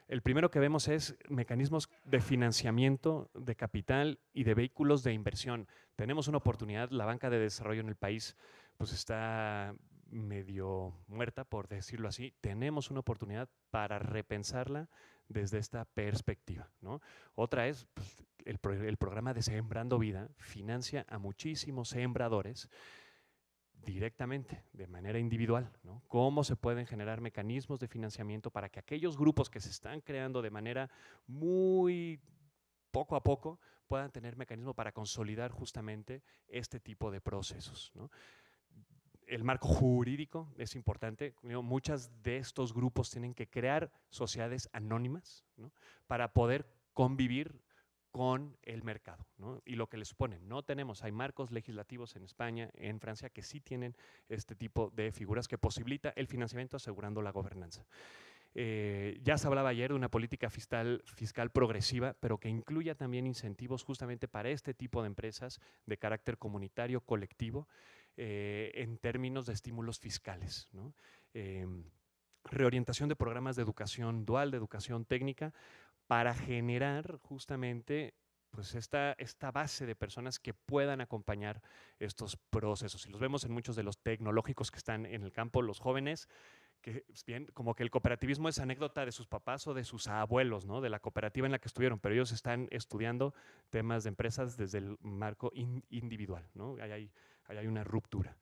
El primero que vemos es mecanismos de financiamiento de capital y de vehículos de inversión. Tenemos una oportunidad, la banca de desarrollo en el país pues está medio muerta, por decirlo así. Tenemos una oportunidad para repensarla desde esta perspectiva, ¿no? Otra es pues, el programa de Sembrando Vida financia a muchísimos sembradores directamente, de manera individual, ¿no? Cómo se pueden generar mecanismos de financiamiento para que aquellos grupos que se están creando de manera muy poco a poco puedan tener mecanismos para consolidar justamente este tipo de procesos, ¿no? El marco jurídico es importante. Muchos de estos grupos tienen que crear sociedades anónimas, ¿no? Para poder convivir con el mercado, ¿no? Y lo que les supone, hay marcos legislativos en España, en Francia, que sí tienen este tipo de figuras que posibilita el financiamiento asegurando la gobernanza. Ya se hablaba ayer de una política fiscal progresiva, pero que incluya también incentivos justamente para este tipo de empresas de carácter comunitario, colectivo, en términos de estímulos fiscales, ¿no? reorientación de programas de educación dual, de educación técnica, para generar justamente pues esta base de personas que puedan acompañar estos procesos. Y los vemos en muchos de los tecnológicos que están en el campo, los jóvenes, que bien, como que el cooperativismo es anécdota de sus papás o de sus abuelos, ¿no? De la cooperativa en la que estuvieron, pero ellos están estudiando temas de empresas desde el marco individual, ¿no? Ahí hay una ruptura.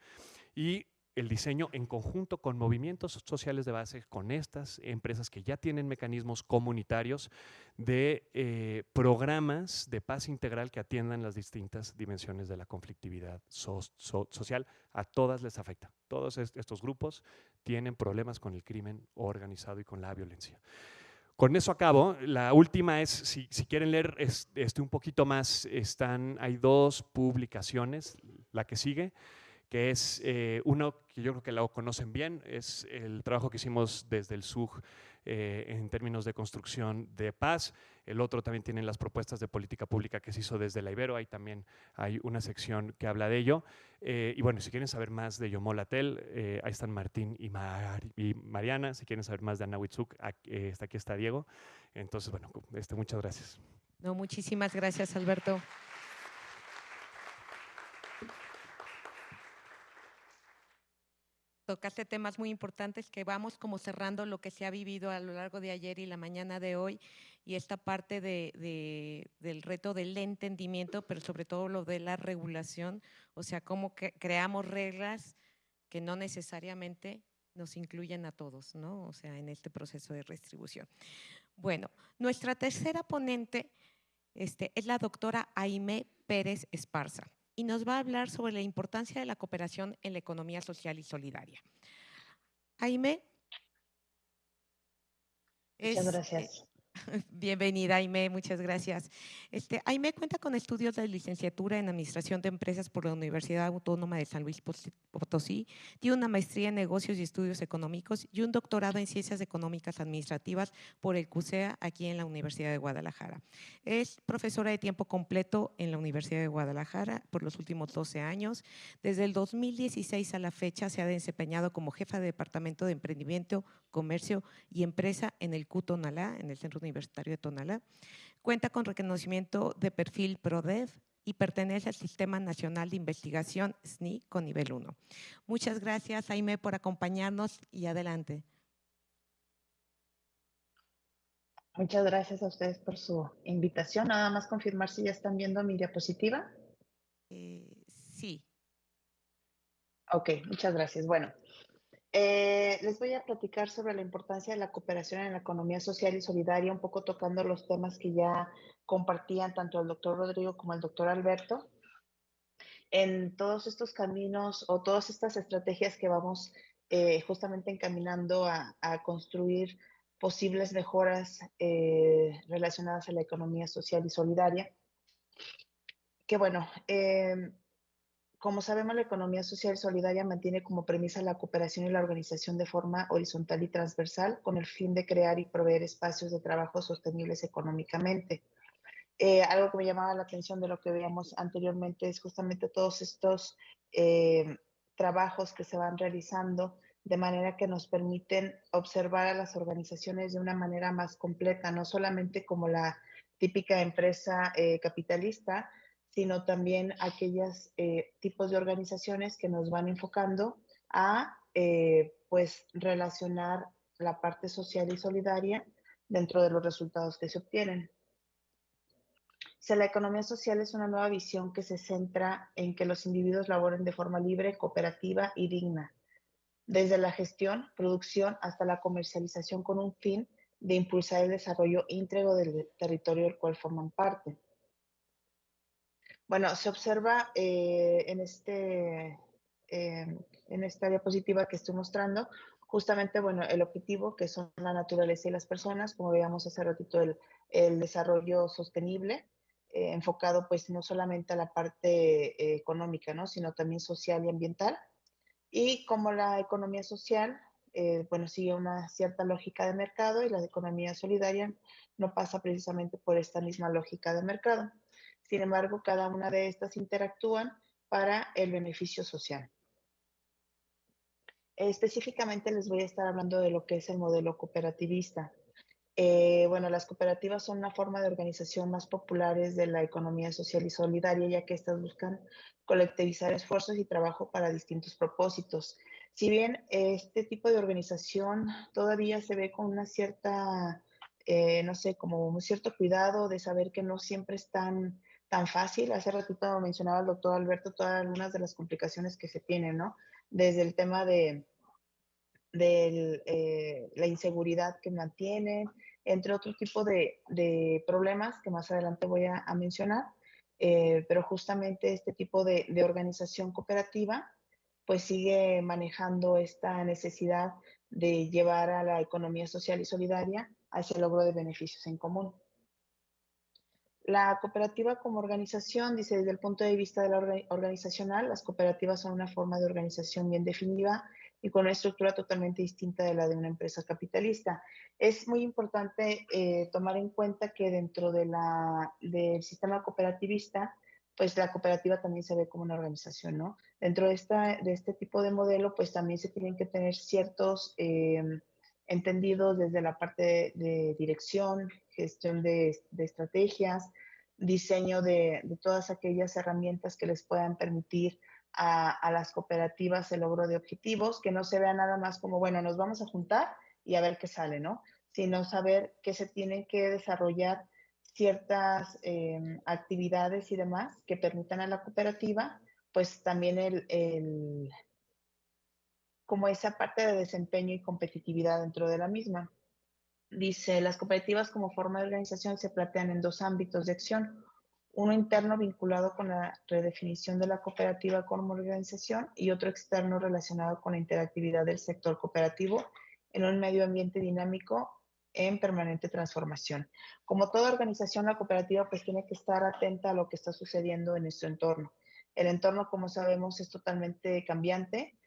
Y el diseño en conjunto con movimientos sociales de base, con estas empresas que ya tienen mecanismos comunitarios de programas de paz integral que atiendan las distintas dimensiones de la conflictividad social. A todas les afecta. Todos estos grupos tienen problemas con el crimen organizado y con la violencia. Con eso acabo. La última es, si quieren leer un poquito más, hay 2 publicaciones. La que sigue, que es uno que yo creo que lo conocen bien, es el trabajo que hicimos desde el SUG en términos de construcción de paz. El otro también tiene las propuestas de política pública que se hizo desde la Ibero, ahí también hay una sección que habla de ello. Y bueno, si quieren saber más de Yomola Tel, ahí están Martín y Mariana. Si quieren saber más de Ana Huitzuk, aquí está Diego. Entonces, bueno, muchas gracias. No, muchísimas gracias, Alberto. Tocaste temas muy importantes que vamos como cerrando lo que se ha vivido a lo largo de ayer y la mañana de hoy, y esta parte del reto del entendimiento, pero sobre todo lo de la regulación, o sea, cómo creamos reglas que no necesariamente nos incluyen a todos, ¿no? O sea, en este proceso de redistribución. Bueno, nuestra tercera ponente es la doctora Aimé Pérez Esparza, y nos va a hablar sobre la importancia de la cooperación en la economía social y solidaria. Aimé. Muchas gracias. Bienvenida, Aimé, muchas gracias. Aimé cuenta con estudios de licenciatura en Administración de Empresas por la Universidad Autónoma de San Luis Potosí, tiene una maestría en Negocios y Estudios Económicos y un doctorado en Ciencias Económicas Administrativas por el CUSEA aquí en la Universidad de Guadalajara. Es profesora de tiempo completo en la Universidad de Guadalajara por los últimos 12 años. Desde el 2016 a la fecha se ha desempeñado como jefa de Departamento de Emprendimiento, Comercio y Empresa en el CU Tonalá, en el Centro Universitario de Tonalá. Cuenta con reconocimiento de perfil PRODEV y pertenece al Sistema Nacional de Investigación SNI con nivel 1. Muchas gracias, Aimé, por acompañarnos y adelante. Muchas gracias a ustedes por su invitación. Nada más confirmar si ya están viendo mi diapositiva. Sí. Ok, muchas gracias. Bueno, les voy a platicar sobre la importancia de la cooperación en la economía social y solidaria, un poco tocando los temas que ya compartían tanto el doctor Rodrigo como el doctor Alberto. En todos estos caminos o todas estas estrategias que vamos justamente encaminando a construir posibles mejoras relacionadas a la economía social y solidaria. Que bueno, como sabemos, la economía social y solidaria mantiene como premisa la cooperación y la organización de forma horizontal y transversal con el fin de crear y proveer espacios de trabajo sostenibles económicamente. Algo que me llamaba la atención de lo que veíamos anteriormente es justamente todos estos trabajos que se van realizando de manera que nos permiten observar a las organizaciones de una manera más completa, no solamente como la típica empresa capitalista, sino también aquellos tipos de organizaciones que nos van enfocando a pues relacionar la parte social y solidaria dentro de los resultados que se obtienen. O sea, la economía social es una nueva visión que se centra en que los individuos laboren de forma libre, cooperativa y digna, desde la gestión, producción hasta la comercialización con un fin de impulsar el desarrollo íntegro del territorio del cual forman parte. Bueno, se observa en esta diapositiva que estoy mostrando, justamente, bueno, el objetivo que son la naturaleza y las personas, como veíamos hace ratito, el desarrollo sostenible, enfocado pues no solamente a la parte económica, ¿no? Sino también social y ambiental. Y como la economía social, bueno, sigue una cierta lógica de mercado y la economía solidaria no pasa precisamente por esta misma lógica de mercado. Sin embargo, cada una de estas interactúan para el beneficio social. específicamente les voy a estar hablando de lo que es el modelo cooperativista. Bueno, las cooperativas son una forma de organización más populares de la economía social y solidaria, ya que estas buscan colectivizar esfuerzos y trabajo para distintos propósitos. Si bien este tipo de organización todavía se ve con una cierta, no sé, como un cierto cuidado de saber que no siempre es tan fácil. Hace ratito mencionaba el doctor Alberto todas algunas de las complicaciones que se tienen, ¿no? Desde el tema de la inseguridad que mantienen, entre otro tipo de problemas que más adelante voy a mencionar, pero justamente este tipo de organización cooperativa pues sigue manejando esta necesidad de llevar a la economía social y solidaria hacia el logro de beneficios en común. La cooperativa como organización, dice, desde el punto de vista de la organizacional, las cooperativas son una forma de organización bien definida y con una estructura totalmente distinta de la de una empresa capitalista. Es muy importante tomar en cuenta que dentro del sistema cooperativista, pues la cooperativa también se ve como una organización, ¿no? Dentro de este tipo de modelo, pues también se tienen que tener ciertos entendidos desde la parte de dirección, gestión de estrategias, diseño de todas aquellas herramientas que les puedan permitir a las cooperativas el logro de objetivos, que no se vea nada más como, bueno, nos vamos a juntar y a ver qué sale, ¿no? Sino saber que se tienen que desarrollar ciertas actividades y demás que permitan a la cooperativa, pues también como esa parte de desempeño y competitividad dentro de la misma. Dice, las cooperativas como forma de organización se plantean en dos ámbitos de acción, uno interno vinculado con la redefinición de la cooperativa como organización y otro externo relacionado con la interactividad del sector cooperativo en un medio ambiente dinámico en permanente transformación. Como toda organización, la cooperativa pues tiene que estar atenta a lo que está sucediendo en nuestro entorno. El entorno, como sabemos, es totalmente cambiante,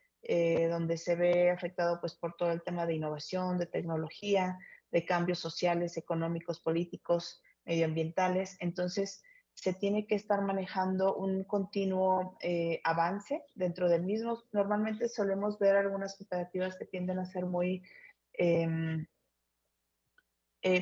donde se ve afectado pues por todo el tema de innovación, de tecnología, de cambios sociales, económicos, políticos, medioambientales. Entonces, se tiene que estar manejando un continuo avance dentro del mismo. Normalmente solemos ver algunas cooperativas que tienden a ser muy,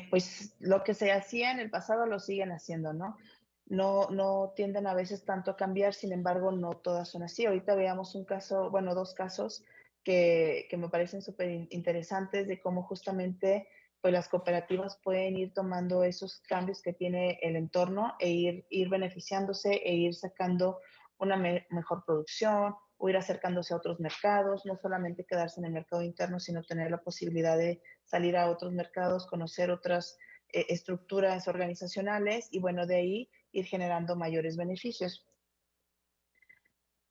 pues lo que se hacía en el pasado lo siguen haciendo, ¿no? No tienden a veces tanto a cambiar, sin embargo, no todas son así. Ahorita veamos un caso, bueno, dos casos que me parecen súper interesantes de cómo justamente pues las cooperativas pueden ir tomando esos cambios que tiene el entorno e ir beneficiándose e ir sacando una mejor producción o ir acercándose a otros mercados, no solamente quedarse en el mercado interno, sino tener la posibilidad de salir a otros mercados, conocer otras estructuras organizacionales y bueno, de ahí ir generando mayores beneficios.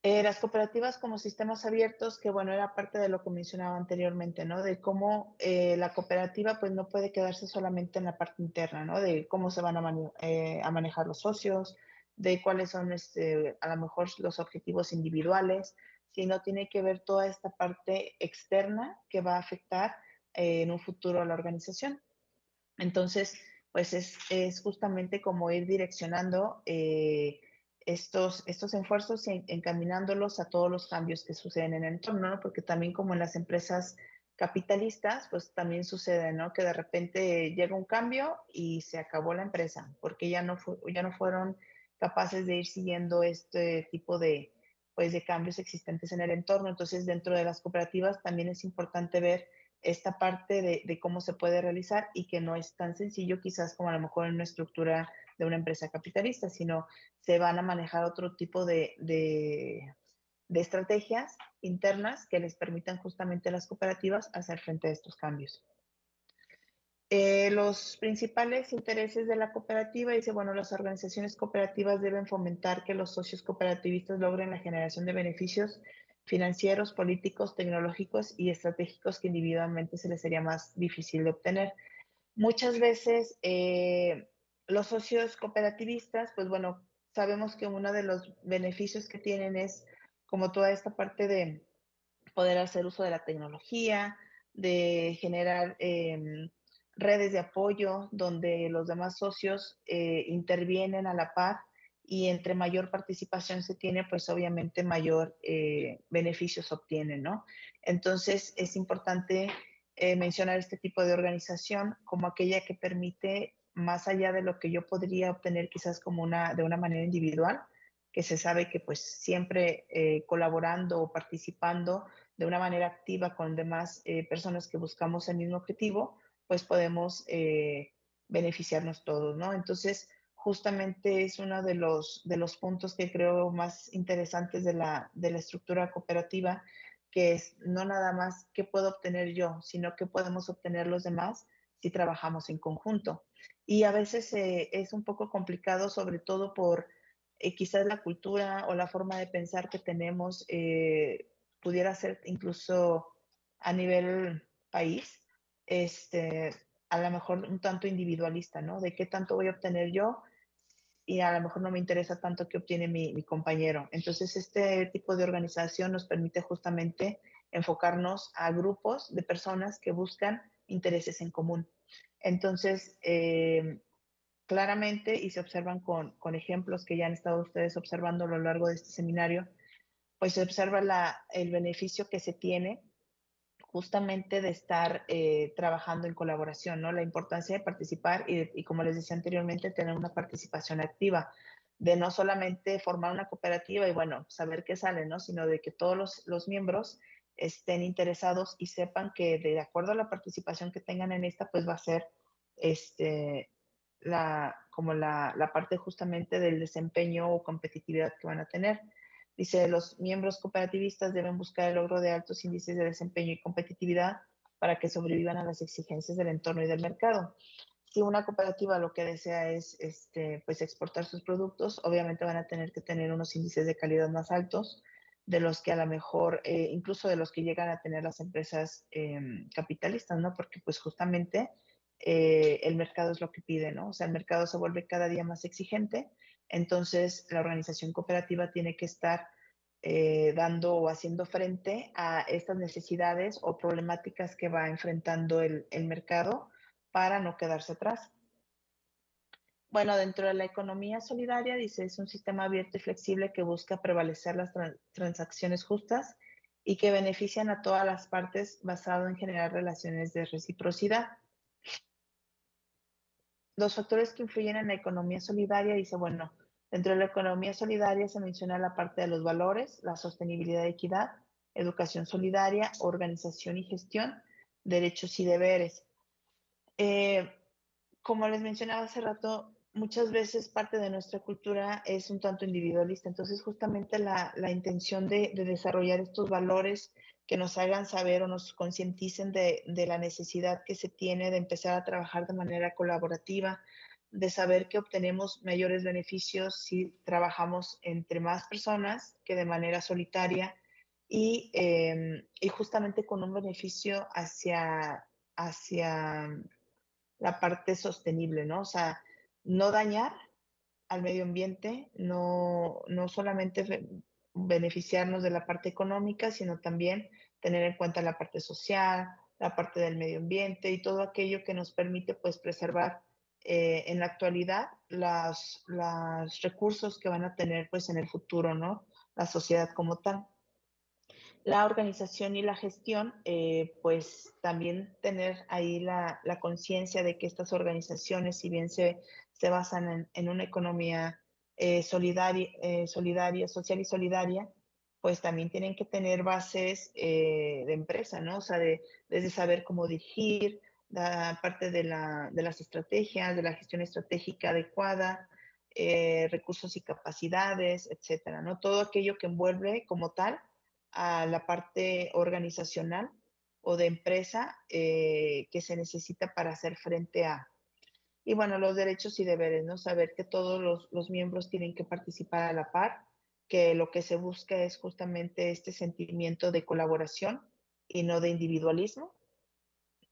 Las cooperativas como sistemas abiertos, que bueno, era parte de lo que mencionaba anteriormente, ¿no? De cómo la cooperativa pues no puede quedarse solamente en la parte interna, ¿no? De cómo se van a manejar los socios, de cuáles son a lo mejor los objetivos individuales, sino tiene que ver toda esta parte externa que va a afectar en un futuro a la organización. Entonces, pues es justamente como ir direccionando estos esfuerzos y encaminándolos a todos los cambios que suceden en el entorno, ¿no? Porque también como en las empresas capitalistas, pues también sucede, ¿no? Que de repente llega un cambio y se acabó la empresa, porque ya no fueron capaces de ir siguiendo este tipo pues, de cambios existentes en el entorno. Entonces, dentro de las cooperativas también es importante ver esta parte de cómo se puede realizar y que no es tan sencillo quizás como a lo mejor en una estructura de una empresa capitalista, sino se van a manejar otro tipo de estrategias internas que les permitan justamente a las cooperativas hacer frente a estos cambios. Los principales intereses de la cooperativa, dice, bueno, las organizaciones cooperativas deben fomentar que los socios cooperativistas logren la generación de beneficios financieros, políticos, tecnológicos y estratégicos que individualmente se les sería más difícil de obtener. Muchas veces los socios cooperativistas, pues bueno, sabemos que uno de los beneficios que tienen es como toda esta parte de poder hacer uso de la tecnología, de generar redes de apoyo donde los demás socios intervienen a la par y entre mayor participación se tiene, pues obviamente mayor beneficios obtiene, ¿no? Entonces es importante mencionar este tipo de organización como aquella que permite, más allá de lo que yo podría obtener quizás como de una manera individual, que se sabe que pues siempre colaborando o participando de una manera activa con demás personas que buscamos el mismo objetivo, pues podemos beneficiarnos todos, ¿no? Entonces, justamente es uno de los puntos que creo más interesantes de la estructura cooperativa, que es no nada más qué puedo obtener yo, sino qué podemos obtener los demás si trabajamos en conjunto. Y a veces es un poco complicado, sobre todo por quizás la cultura o la forma de pensar que tenemos, pudiera ser incluso a nivel país, a lo mejor un tanto individualista, ¿no? De qué tanto voy a obtener yo y a lo mejor no me interesa tanto qué obtiene mi compañero. Entonces, este tipo de organización nos permite justamente enfocarnos a grupos de personas que buscan intereses en común. Entonces, claramente, y se observan con ejemplos que ya han estado ustedes observando a lo largo de este seminario, pues se observa el beneficio que se tiene justamente de estar trabajando en colaboración, ¿no? La importancia de participar y como les decía anteriormente, tener una participación activa, de no solamente formar una cooperativa y bueno, saber qué sale, ¿no? Sino de que todos los miembros estén interesados y sepan que de acuerdo a la participación que tengan en esta, pues va a ser como la parte justamente del desempeño o competitividad que van a tener. Dice, los miembros cooperativistas deben buscar el logro de altos índices de desempeño y competitividad para que sobrevivan a las exigencias del entorno y del mercado. Si una cooperativa lo que desea es pues exportar sus productos, obviamente van a tener que tener unos índices de calidad más altos de los que a lo mejor, incluso de los que llegan a tener las empresas capitalistas, ¿no? Porque pues justamente el mercado es lo que pide, ¿no? O sea, el mercado se vuelve cada día más exigente, entonces la organización cooperativa tiene que estar dando o haciendo frente a estas necesidades o problemáticas que va enfrentando el mercado para no quedarse atrás. Bueno, dentro de la economía solidaria, dice, es un sistema abierto y flexible que busca prevalecer las transacciones justas y que benefician a todas las partes basado en generar relaciones de reciprocidad. Los factores que influyen en la economía solidaria, dice, bueno, dentro de la economía solidaria se menciona la parte de los valores, la sostenibilidad y equidad, educación solidaria, organización y gestión, derechos y deberes. Como les mencionaba hace rato, muchas veces parte de nuestra cultura es un tanto individualista, entonces justamente la intención de desarrollar estos valores que nos hagan saber o nos concienticen de la necesidad que se tiene de empezar a trabajar de manera colaborativa, de saber que obtenemos mayores beneficios si trabajamos entre más personas que de manera solitaria y justamente con un beneficio hacia la parte sostenible, ¿no? O sea, no dañar al medio ambiente, no solamente beneficiarnos de la parte económica, sino también tener en cuenta la parte social, la parte del medio ambiente y todo aquello que nos permite pues preservar en la actualidad los recursos que van a tener pues en el futuro, ¿no? La sociedad como tal. La organización y la gestión, pues también tener ahí la conciencia de que estas organizaciones, si bien se basan en una economía solidaria, social y solidaria, pues también tienen que tener bases de empresa, ¿no? O sea, desde saber cómo dirigir, la parte de las estrategias, de la gestión estratégica adecuada, recursos y capacidades, etcétera, ¿no? Todo aquello que envuelve como tal a la parte organizacional o de empresa que se necesita para hacer frente a. Y bueno, los derechos y deberes, ¿no? Saber que todos los miembros tienen que participar a la par, que lo que se busca es justamente este sentimiento de colaboración y no de individualismo.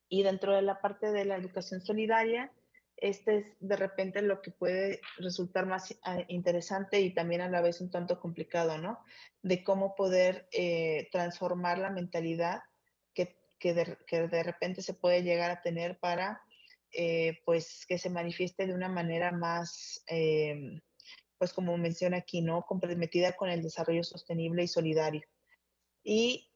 Y dentro de la parte de la educación solidaria, este es de repente lo que puede resultar más interesante y también a la vez un tanto complicado, ¿no? De cómo poder transformar la mentalidad que de repente se puede llegar a tener para, pues, que se manifieste de una manera más pues como menciona aquí, ¿no? Comprometida con el desarrollo sostenible y solidario. Y,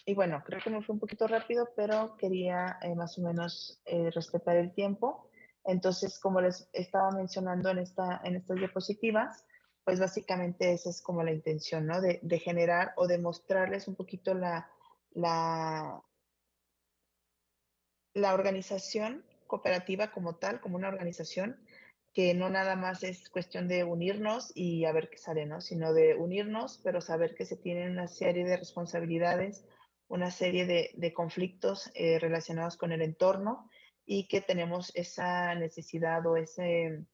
y bueno, creo que me fue un poquito rápido, pero quería más o menos respetar el tiempo. Entonces, como les estaba mencionando en estas diapositivas, pues básicamente esa es como la intención, ¿no? De generar o de mostrarles un poquito la, la organización cooperativa como tal, como una organización, que no nada más es cuestión de unirnos y a ver qué sale, ¿no? Sino de unirnos, pero saber que se tienen una serie de responsabilidades, una serie de conflictos relacionados con el entorno y que tenemos esa necesidad o ese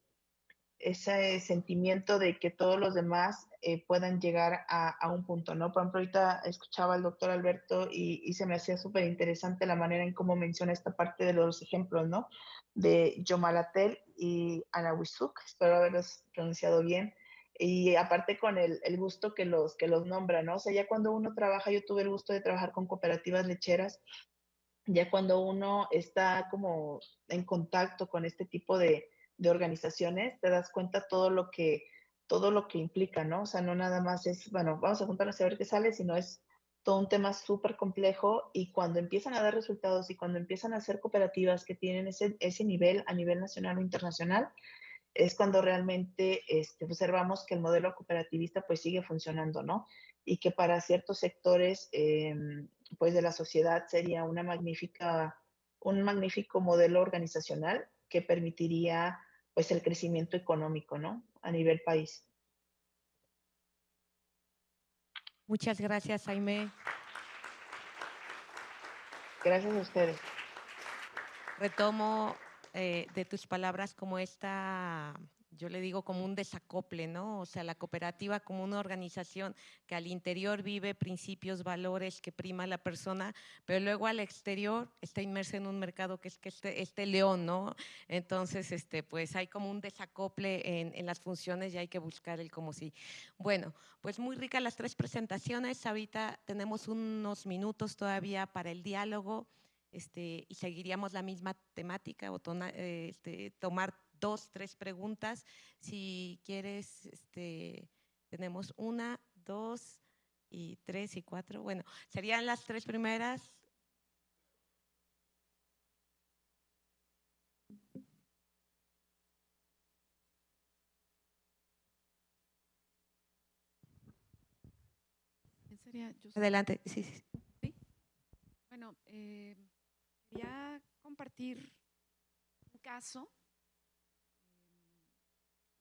sentimiento de que todos los demás puedan llegar a un punto, ¿no? Por ejemplo, ahorita escuchaba al doctor Alberto y se me hacía súper interesante la manera en cómo menciona esta parte de los ejemplos, ¿no? De Yomalatel y Anahuizuk, espero haberlos pronunciado bien. Y aparte con el gusto que los nombra, ¿no? O sea, ya cuando uno trabaja, yo tuve el gusto de trabajar con cooperativas lecheras, ya cuando uno está como en contacto con este tipo de organizaciones, te das cuenta todo lo que implica, ¿no? O sea, no nada más es, bueno, vamos a juntarnos a ver qué sale, sino es todo un tema súper complejo y cuando empiezan a dar resultados y cuando empiezan a ser cooperativas que tienen ese nivel a nivel nacional o internacional, es cuando realmente observamos que el modelo cooperativista pues sigue funcionando, ¿no? Y que para ciertos sectores pues de la sociedad sería un magnífico modelo organizacional que permitiría pues el crecimiento económico, ¿no? A nivel país. Muchas gracias, Jaime. Gracias a ustedes. Retomo de tus palabras como yo le digo como un desacople, ¿no? O sea, la cooperativa como una organización que al interior vive principios, valores que prima la persona, pero luego al exterior está inmersa en un mercado que es este león, ¿no? Entonces, pues hay como un desacople en las funciones y hay que buscar el como sí. Bueno, pues muy ricas las 3 presentaciones. Ahorita tenemos unos minutos todavía para el diálogo. Y seguiríamos la misma temática o tomar 2, 3 preguntas. Si quieres, tenemos 1, 2 y 3 y 4. Bueno, serían las 3 primeras. ¿Quién sería? Adelante. Sí, sí. ¿Sí? Bueno, quería compartir un caso,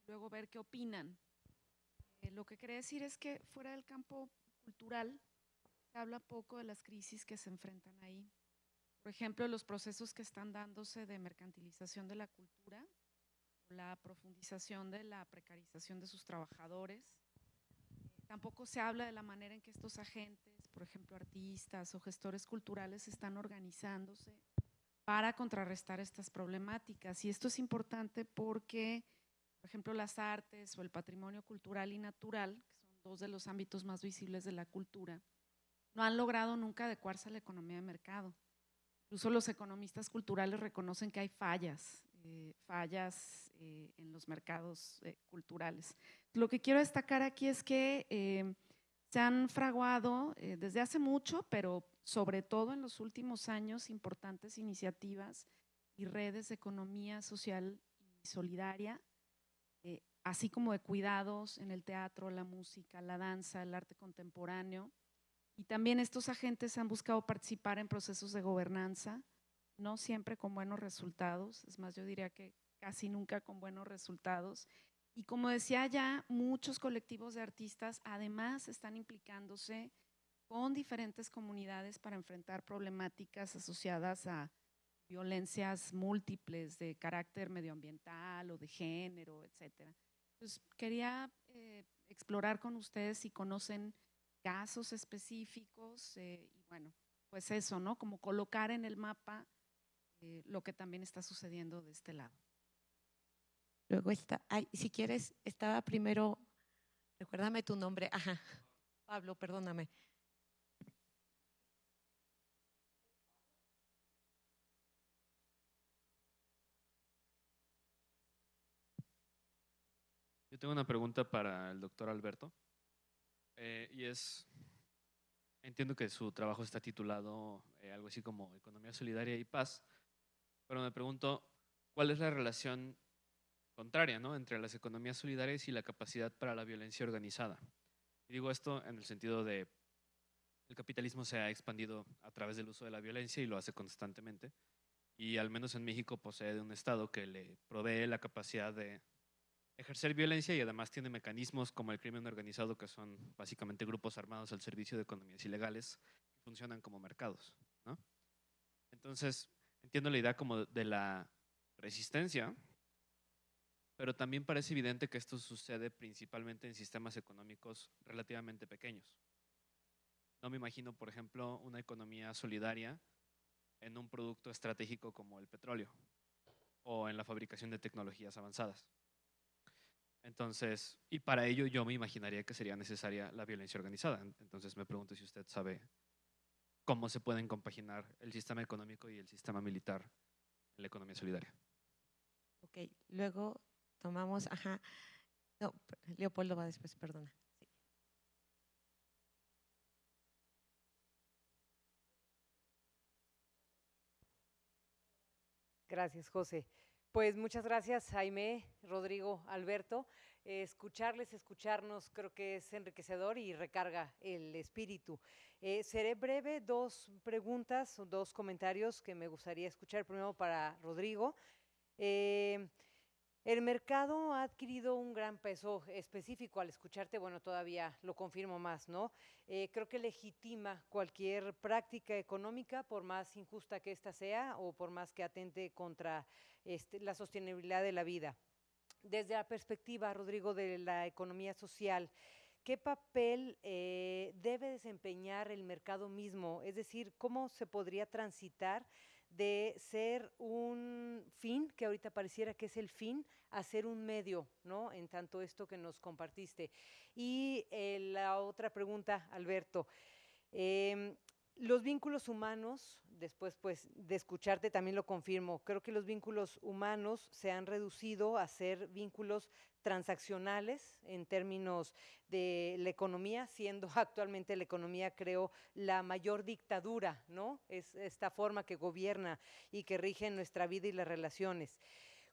luego ver qué opinan. Lo que quería decir es que fuera del campo cultural se habla poco de las crisis que se enfrentan ahí. Por ejemplo, los procesos que están dándose de mercantilización de la cultura, la profundización de la precarización de sus trabajadores. Tampoco se habla de la manera en que estos agentes, por ejemplo, artistas o gestores culturales, están organizándose para contrarrestar estas problemáticas. Y esto es importante porque, por ejemplo, las artes o el patrimonio cultural y natural, que son 2 de los ámbitos más visibles de la cultura, no han logrado nunca adecuarse a la economía de mercado. Incluso los economistas culturales reconocen que hay fallas en los mercados culturales. Lo que quiero destacar aquí es que se han fraguado desde hace mucho, pero sobre todo en los últimos años, importantes iniciativas y redes de economía social y solidaria, así como de cuidados en el teatro, la música, la danza, el arte contemporáneo. Y también estos agentes han buscado participar en procesos de gobernanza, no siempre con buenos resultados, es más, yo diría que casi nunca con buenos resultados. Y como decía ya, muchos colectivos de artistas además están implicándose con diferentes comunidades para enfrentar problemáticas asociadas a violencias múltiples de carácter medioambiental o de género, etcétera. Entonces, quería explorar con ustedes si conocen casos específicos y bueno, pues eso, ¿no? Como colocar en el mapa lo que también está sucediendo de este lado. Luego si quieres, estaba primero, recuérdame tu nombre. Ajá, Pablo, perdóname. tengo una pregunta para el doctor Alberto. Y es, entiendo que su trabajo está titulado algo así como Economía Solidaria y Paz, pero me pregunto, ¿cuál es la relación contraria, ¿no?, entre las economías solidarias y la capacidad para la violencia organizada? Y digo esto en el sentido de el capitalismo se ha expandido a través del uso de la violencia y lo hace constantemente. Y al menos en México posee de un Estado que le provee la capacidad de ejercer violencia y además tiene mecanismos como el crimen organizado, que son básicamente grupos armados al servicio de economías ilegales que funcionan como mercados, ¿no? Entonces, entiendo la idea como de la resistencia, pero también parece evidente que esto sucede principalmente en sistemas económicos relativamente pequeños. No me imagino, por ejemplo, una economía solidaria en un producto estratégico como el petróleo o en la fabricación de tecnologías avanzadas. Entonces, y para ello yo me imaginaría que sería necesaria la violencia organizada. Entonces me pregunto si usted sabe cómo se pueden compaginar el sistema económico y el sistema militar en la economía solidaria. Ok, luego tomamos, ajá, no, Leopoldo va después, perdona. Sí. Gracias, José. Pues muchas gracias, Jaime, Rodrigo, Alberto. Escucharnos, creo que es enriquecedor y recarga el espíritu. Seré breve, dos preguntas, dos comentarios que me gustaría escuchar. Primero para Rodrigo. El mercado ha adquirido un gran peso específico. Al escucharte, bueno, todavía lo confirmo más, ¿no? Creo que legitima cualquier práctica económica, por más injusta que ésta sea o por más que atente contra la sostenibilidad de la vida. Desde la perspectiva, Rodrigo, de la economía social, ¿qué papel debe desempeñar el mercado mismo? Es decir, ¿cómo se podría transitar de ser un fin, que ahorita pareciera que es el fin, a ser un medio, ¿no?, en tanto esto que nos compartiste? Y la otra pregunta, Alberto, los vínculos humanos, después pues de escucharte también lo confirmo, creo que los vínculos humanos se han reducido a ser vínculos transaccionales en términos de la economía, siendo actualmente la economía, creo, la mayor dictadura, ¿no? Es esta forma que gobierna y que rige nuestra vida y las relaciones.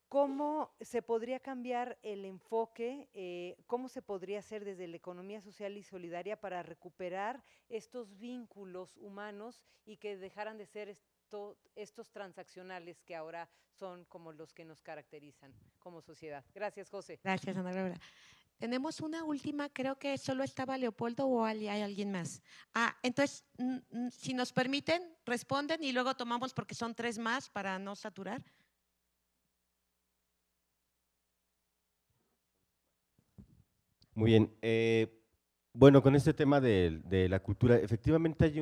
¿Cómo se podría cambiar el enfoque? ¿Cómo se podría hacer desde la economía social y solidaria para recuperar estos vínculos humanos y que dejaran de ser estos transaccionales que ahora son como los que nos caracterizan como sociedad? Gracias, José. Gracias, Ana Laura. Tenemos una última, creo que solo estaba Leopoldo o hay alguien más. Entonces, si nos permiten, responden y luego tomamos porque son 3 más para no saturar. Muy bien. Bueno, con este tema de la cultura, efectivamente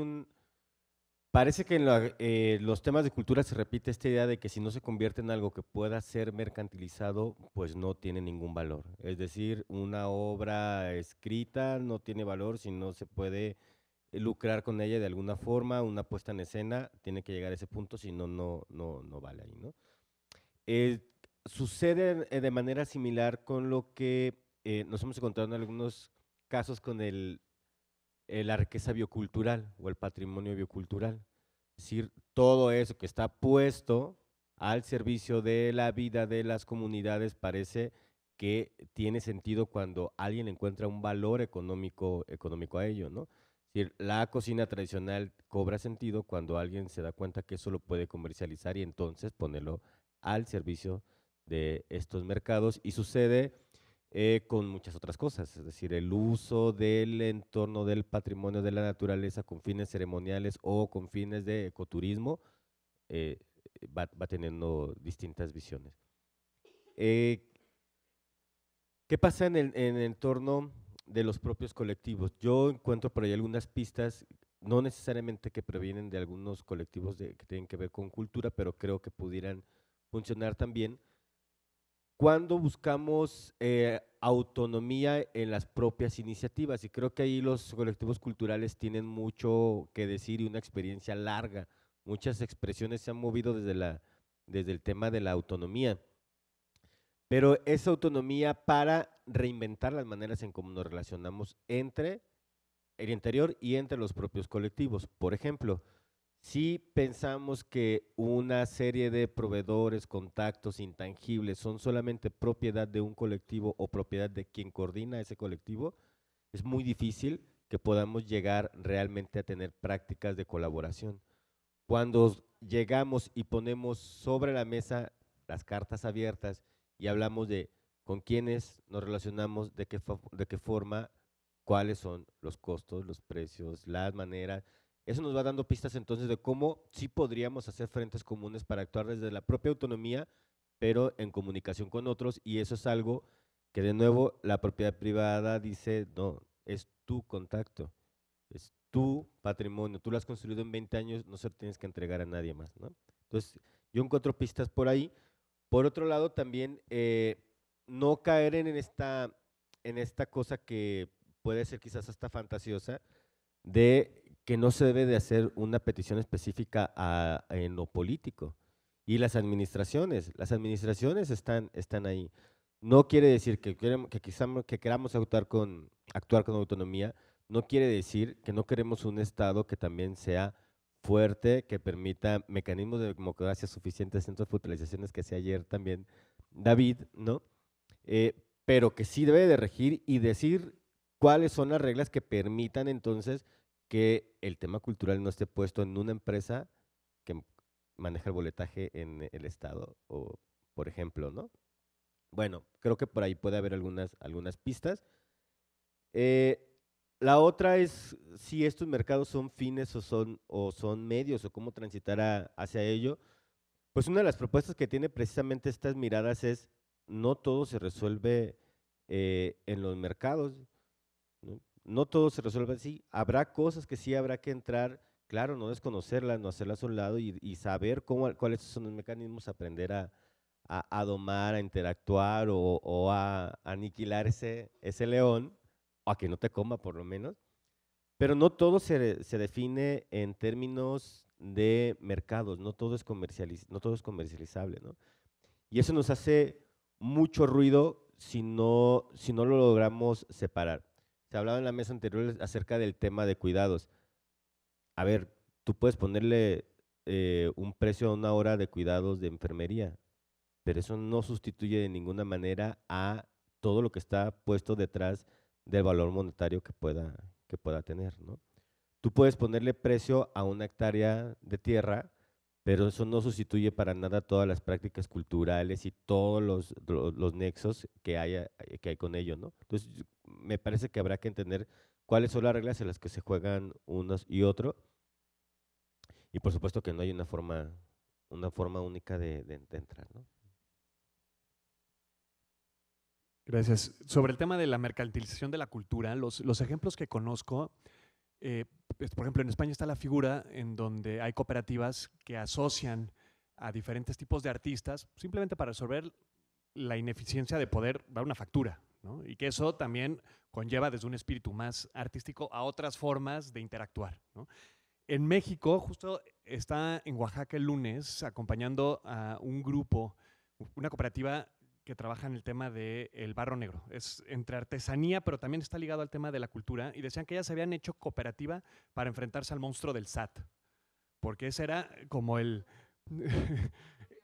parece que en los temas de cultura se repite esta idea de que si no se convierte en algo que pueda ser mercantilizado, pues no tiene ningún valor. Es decir, una obra escrita no tiene valor si no se puede lucrar con ella de alguna forma, una puesta en escena tiene que llegar a ese punto, si no, no vale ahí, ¿no? Sucede de manera similar con lo que nos hemos encontrado en algunos casos con la riqueza biocultural o el patrimonio biocultural. Es decir, todo eso que está puesto al servicio de la vida de las comunidades parece que tiene sentido cuando alguien encuentra un valor económico a ello, ¿no? Es decir, la cocina tradicional cobra sentido cuando alguien se da cuenta que eso lo puede comercializar y entonces ponerlo al servicio de estos mercados, y sucede con muchas otras cosas, es decir, el uso del entorno del patrimonio de la naturaleza con fines ceremoniales o con fines de ecoturismo va teniendo distintas visiones. ¿Qué pasa en el entorno de los propios colectivos? Yo encuentro por ahí algunas pistas, no necesariamente que provienen de algunos colectivos que tienen que ver con cultura, pero creo que pudieran funcionar también cuando buscamos autonomía en las propias iniciativas, y creo que ahí los colectivos culturales tienen mucho que decir y una experiencia larga. Muchas expresiones se han movido desde el tema de la autonomía, pero es autonomía para reinventar las maneras en cómo nos relacionamos entre el interior y entre los propios colectivos. Por ejemplo, si pensamos que una serie de proveedores, contactos intangibles son solamente propiedad de un colectivo o propiedad de quien coordina ese colectivo, es muy difícil que podamos llegar realmente a tener prácticas de colaboración. Cuando llegamos y ponemos sobre la mesa las cartas abiertas y hablamos de con quiénes nos relacionamos, de qué forma, cuáles son los costos, los precios, las maneras, eso nos va dando pistas entonces de cómo sí podríamos hacer frentes comunes para actuar desde la propia autonomía, pero en comunicación con otros, y eso es algo que de nuevo la propiedad privada dice, no, es tu contacto, es tu patrimonio, tú lo has construido en 20 años, no se lo tienes que entregar a nadie más, ¿no? Entonces, yo encuentro pistas por ahí. Por otro lado, también no caer en esta cosa que puede ser quizás hasta fantasiosa, de que no se debe de hacer una petición específica en lo político. Y las administraciones están ahí. No quiere decir que queramos actuar con autonomía, no quiere decir que no queremos un Estado que también sea fuerte, que permita mecanismos de democracia suficientes, centros de futurizaciones que hacía ayer también David, ¿no? Pero que sí debe de regir y decir cuáles son las reglas que permitan entonces que el tema cultural no esté puesto en una empresa que maneja el boletaje en el Estado, o por ejemplo, ¿no? Bueno, creo que por ahí puede haber algunas pistas. La otra es si estos mercados son fines o son medios, o cómo transitar hacia ello. Pues una de las propuestas que tiene precisamente estas miradas es no todo se resuelve en los mercados, ¿no? No todo se resuelve así. Habrá cosas que sí habrá que entrar, claro, no desconocerlas, no hacerlas a un lado y saber cuáles son los mecanismos, aprender a domar, a interactuar o a aniquilar ese león, o a que no te coma por lo menos. Pero no todo se define en términos de mercados, no todo es comercializable, ¿no? Y eso nos hace mucho ruido si no lo logramos separar. Se hablaba en la mesa anterior acerca del tema de cuidados. A ver, tú puedes ponerle un precio a una hora de cuidados de enfermería, pero eso no sustituye de ninguna manera a todo lo que está puesto detrás del valor monetario que pueda tener, ¿no? Tú puedes ponerle precio a una hectárea de tierra, pero eso no sustituye para nada todas las prácticas culturales y todos los nexos que hay con ello, ¿no? Entonces, me parece que habrá que entender cuáles son las reglas en las que se juegan unos y otros, y por supuesto que no hay una forma única de entrar, ¿no? Gracias. Sobre el tema de la mercantilización de la cultura, los ejemplos que conozco, por ejemplo, en España está la figura en donde hay cooperativas que asocian a diferentes tipos de artistas simplemente para resolver la ineficiencia de poder dar una factura, ¿no? Y que eso también conlleva desde un espíritu más artístico a otras formas de interactuar, ¿no? En México, justo está en Oaxaca el lunes acompañando a un grupo, una cooperativa que trabaja en el tema del barro negro. Es entre artesanía, pero también está ligado al tema de la cultura. Y decían que ellas se habían hecho cooperativa para enfrentarse al monstruo del SAT, porque ese era como el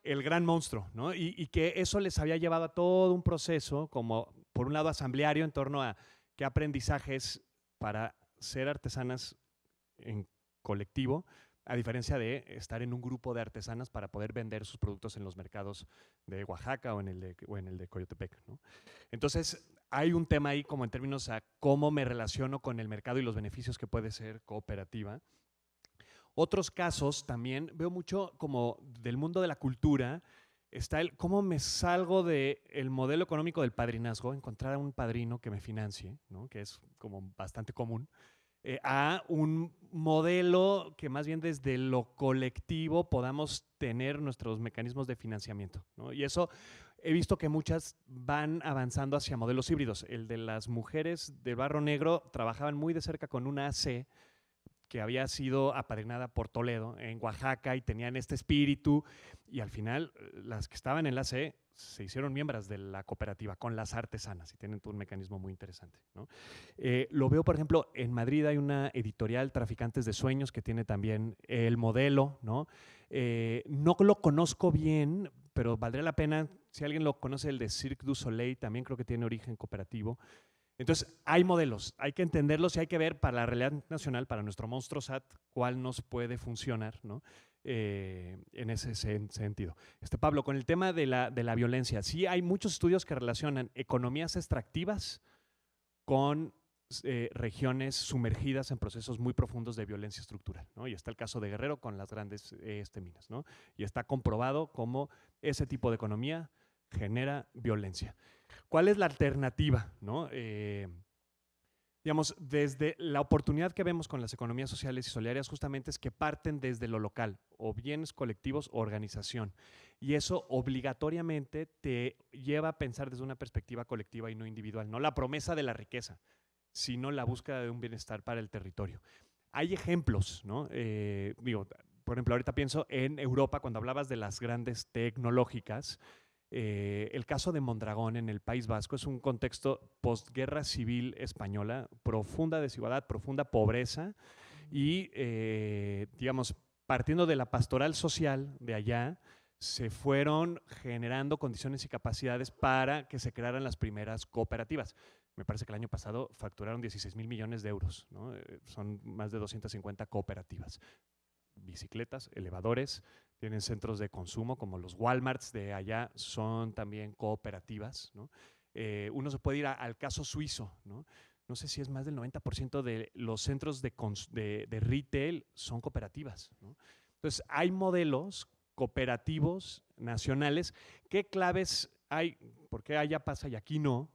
gran monstruo, ¿no? Y que eso les había llevado a todo un proceso, como por un lado asambleario, en torno a qué aprendizajes para ser artesanas en colectivo, a diferencia de estar en un grupo de artesanas para poder vender sus productos en los mercados de Oaxaca o en el de Coyotepec, ¿no? Entonces, hay un tema ahí como en términos a cómo me relaciono con el mercado y los beneficios que puede ser cooperativa. Otros casos también veo mucho como del mundo de la cultura, está el cómo me salgo del modelo económico del padrinazgo, encontrar a un padrino que me financie, ¿no? Que es como bastante común, a un modelo que más bien desde lo colectivo podamos tener nuestros mecanismos de financiamiento, ¿no? Y eso he visto que muchas van avanzando hacia modelos híbridos. El de las mujeres de Barro Negro trabajaban muy de cerca con una AC que había sido apadrinada por Toledo en Oaxaca y tenían este espíritu, y al final las que estaban en la CE se hicieron miembros de la cooperativa con las artesanas y tienen un mecanismo muy interesante, ¿no? Lo veo, por ejemplo, en Madrid hay una editorial, Traficantes de Sueños, que tiene también el modelo, ¿no? No lo conozco bien, pero valdría la pena, si alguien lo conoce, el de Cirque du Soleil, también creo que tiene origen cooperativo. Entonces, hay modelos, hay que entenderlos y hay que ver para la realidad nacional, para nuestro monstruo SAT, cuál nos puede funcionar, ¿no? En ese sentido. Pablo, con el tema de la violencia, sí hay muchos estudios que relacionan economías extractivas con regiones sumergidas en procesos muy profundos de violencia estructural, ¿no? Y está el caso de Guerrero con las grandes minas, ¿no? Y está comprobado cómo ese tipo de economía genera violencia. ¿Cuál es la alternativa, ¿no? Digamos, desde la oportunidad que vemos con las economías sociales y solidarias justamente es que parten desde lo local, o bienes colectivos o organización. Y eso obligatoriamente te lleva a pensar desde una perspectiva colectiva y no individual. No la promesa de la riqueza, sino la búsqueda de un bienestar para el territorio. Hay ejemplos, ¿no? Por ejemplo, ahorita pienso en Europa, cuando hablabas de las grandes tecnológicas, el caso de Mondragón en el País Vasco es un contexto postguerra civil española, profunda desigualdad, profunda pobreza y, digamos, partiendo de la pastoral social de allá, se fueron generando condiciones y capacidades para que se crearan las primeras cooperativas. Me parece que el año pasado facturaron 16,000 millones de euros, ¿no? Son más de 250 cooperativas. Bicicletas, elevadores, tienen centros de consumo como los Walmarts de allá, son también cooperativas, ¿no? Uno se puede ir al caso suizo, ¿no? No sé si es más del 90% de los centros de retail son cooperativas, ¿no? Entonces, hay modelos cooperativos nacionales. ¿Qué claves hay? ¿Por qué allá pasa y aquí no?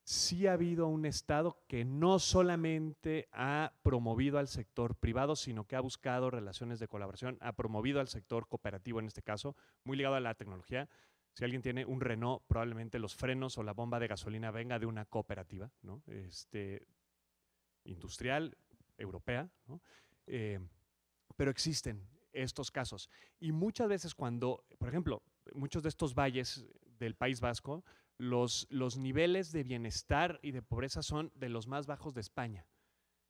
Sí ha habido un Estado que no solamente ha promovido al sector privado, sino que ha buscado relaciones de colaboración, ha promovido al sector cooperativo en este caso, muy ligado a la tecnología. Si alguien tiene un Renault, probablemente los frenos o la bomba de gasolina venga de una cooperativa, ¿no? Industrial, europea, ¿no? Pero existen estos casos. Y muchas veces cuando, por ejemplo, muchos de estos valles del País Vasco, los niveles de bienestar y de pobreza son de los más bajos de España.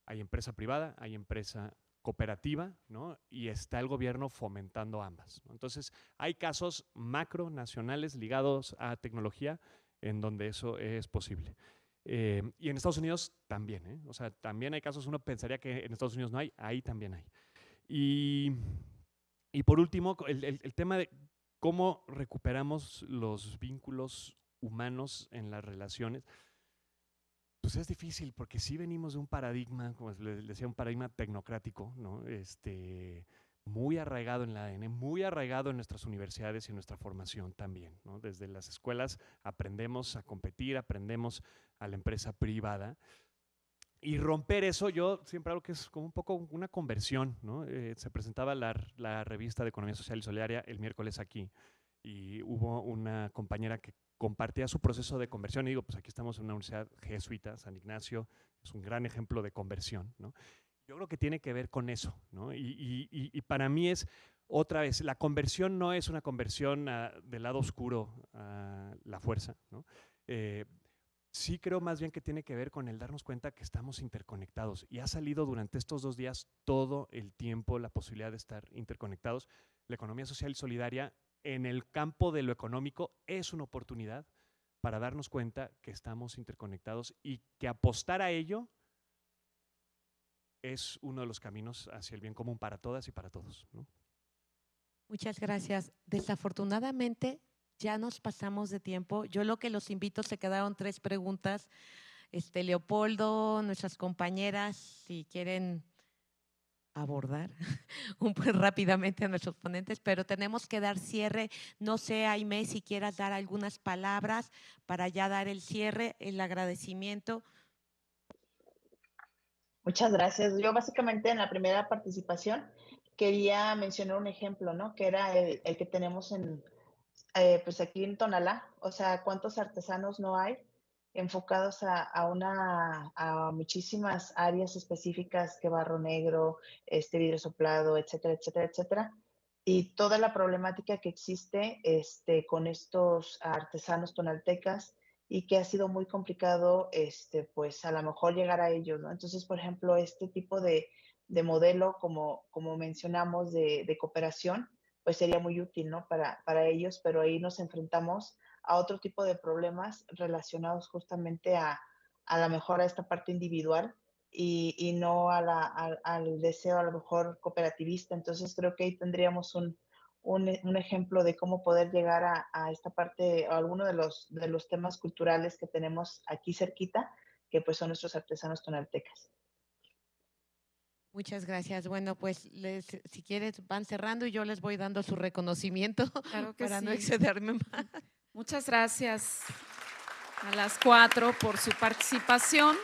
Hay empresa privada, hay empresa cooperativa, ¿no? Y está el gobierno fomentando ambas, ¿no? Entonces, hay casos macro nacionales ligados a tecnología en donde eso es posible. Y en Estados Unidos también, ¿eh? O sea, también hay casos, uno pensaría que en Estados Unidos no hay, ahí también hay. Y por último, el tema de cómo recuperamos los vínculos humanos en las relaciones, pues es difícil porque sí venimos de un paradigma, como les decía, un paradigma tecnocrático, ¿no? Muy arraigado en la ADN, muy arraigado en nuestras universidades y en nuestra formación también, ¿no? Desde las escuelas aprendemos a competir, aprendemos a la empresa privada. Y romper eso, yo siempre hablo que es como un poco una conversión, ¿no? Se presentaba la revista de Economía Social y Solidaria el miércoles aquí y hubo una compañera que compartía su proceso de conversión y digo, pues aquí estamos en una universidad jesuita, San Ignacio, es un gran ejemplo de conversión, ¿no? Yo creo que tiene que ver con eso, ¿no? Y para mí es, otra vez, la conversión no es una conversión del lado oscuro a la fuerza, ¿no? Sí creo más bien que tiene que ver con el darnos cuenta que estamos interconectados y ha salido durante estos 2 días todo el tiempo la posibilidad de estar interconectados. La economía social y solidaria en el campo de lo económico es una oportunidad para darnos cuenta que estamos interconectados y que apostar a ello es uno de los caminos hacia el bien común para todas y para todos, ¿no? Muchas gracias. Desafortunadamente ya nos pasamos de tiempo. Yo lo que los invito, se quedaron 3 preguntas. Leopoldo, nuestras compañeras, si quieren abordar rápidamente a nuestros ponentes, pero tenemos que dar cierre. No sé, Aimé, si quieras dar algunas palabras para ya dar el cierre, el agradecimiento. Muchas gracias. Yo básicamente en la primera participación quería mencionar un ejemplo, ¿no? Que era el que tenemos pues aquí en Tonalá. O sea, ¿cuántos artesanos no hay enfocados a muchísimas áreas específicas, que barro negro, vidrio soplado, etcétera, etcétera, etcétera. Y toda la problemática que existe con estos artesanos tonaltecas y que ha sido muy complicado, pues a lo mejor llegar a ellos, ¿no? Entonces, por ejemplo, este tipo de modelo, como mencionamos, de cooperación, pues sería muy útil, ¿no? Para ellos, pero ahí nos enfrentamos a otro tipo de problemas relacionados justamente a la mejor a esta parte individual y no al deseo a lo mejor cooperativista. Entonces creo que ahí tendríamos un ejemplo de cómo poder llegar a esta parte, a alguno de los temas culturales que tenemos aquí cerquita, que pues son nuestros artesanos tonaltecas. Muchas gracias. Bueno, pues si quieres van cerrando y yo les voy dando su reconocimiento Claro que para no sí. excederme más. Muchas gracias a las 4 por su participación.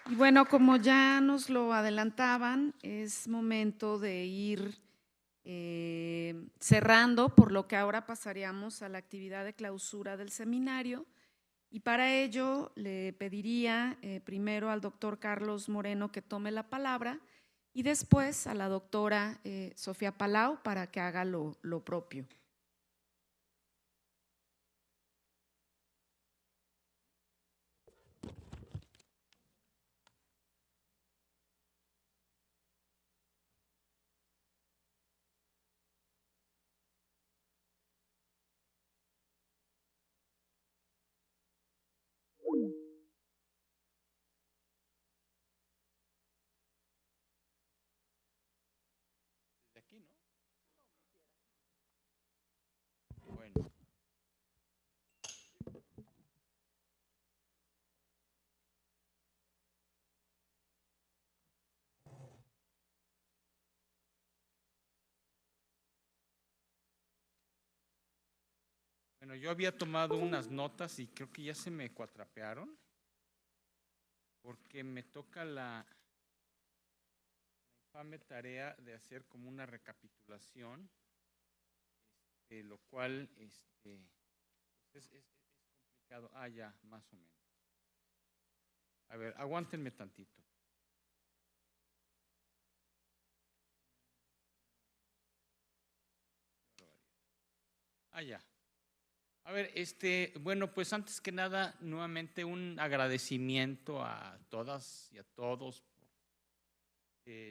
Y bueno, como ya nos lo adelantaban, es momento de ir cerrando, por lo que ahora pasaríamos a la actividad de clausura del seminario. Y para ello le pediría primero al doctor Carlos Moreno que tome la palabra y después a la doctora Sofía Palau para que haga lo propio. Desde aquí, ¿no? Bueno. Bueno, yo había tomado unas notas y creo que ya se me cuatrapearon porque me toca la infame tarea de hacer como una recapitulación, lo cual pues es complicado. Ah, ya, más o menos. A ver, aguántenme tantito. Ah, ya. A ver, bueno, pues antes que nada, nuevamente un agradecimiento a todas y a todos por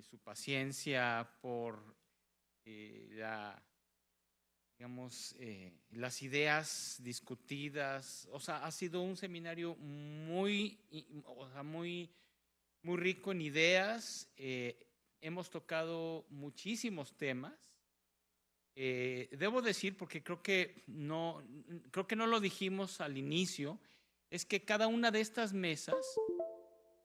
su paciencia, por las ideas discutidas. O sea, ha sido un seminario muy rico en ideas. Hemos tocado muchísimos temas. Debo decir, porque creo que no lo dijimos al inicio, es que cada una de estas mesas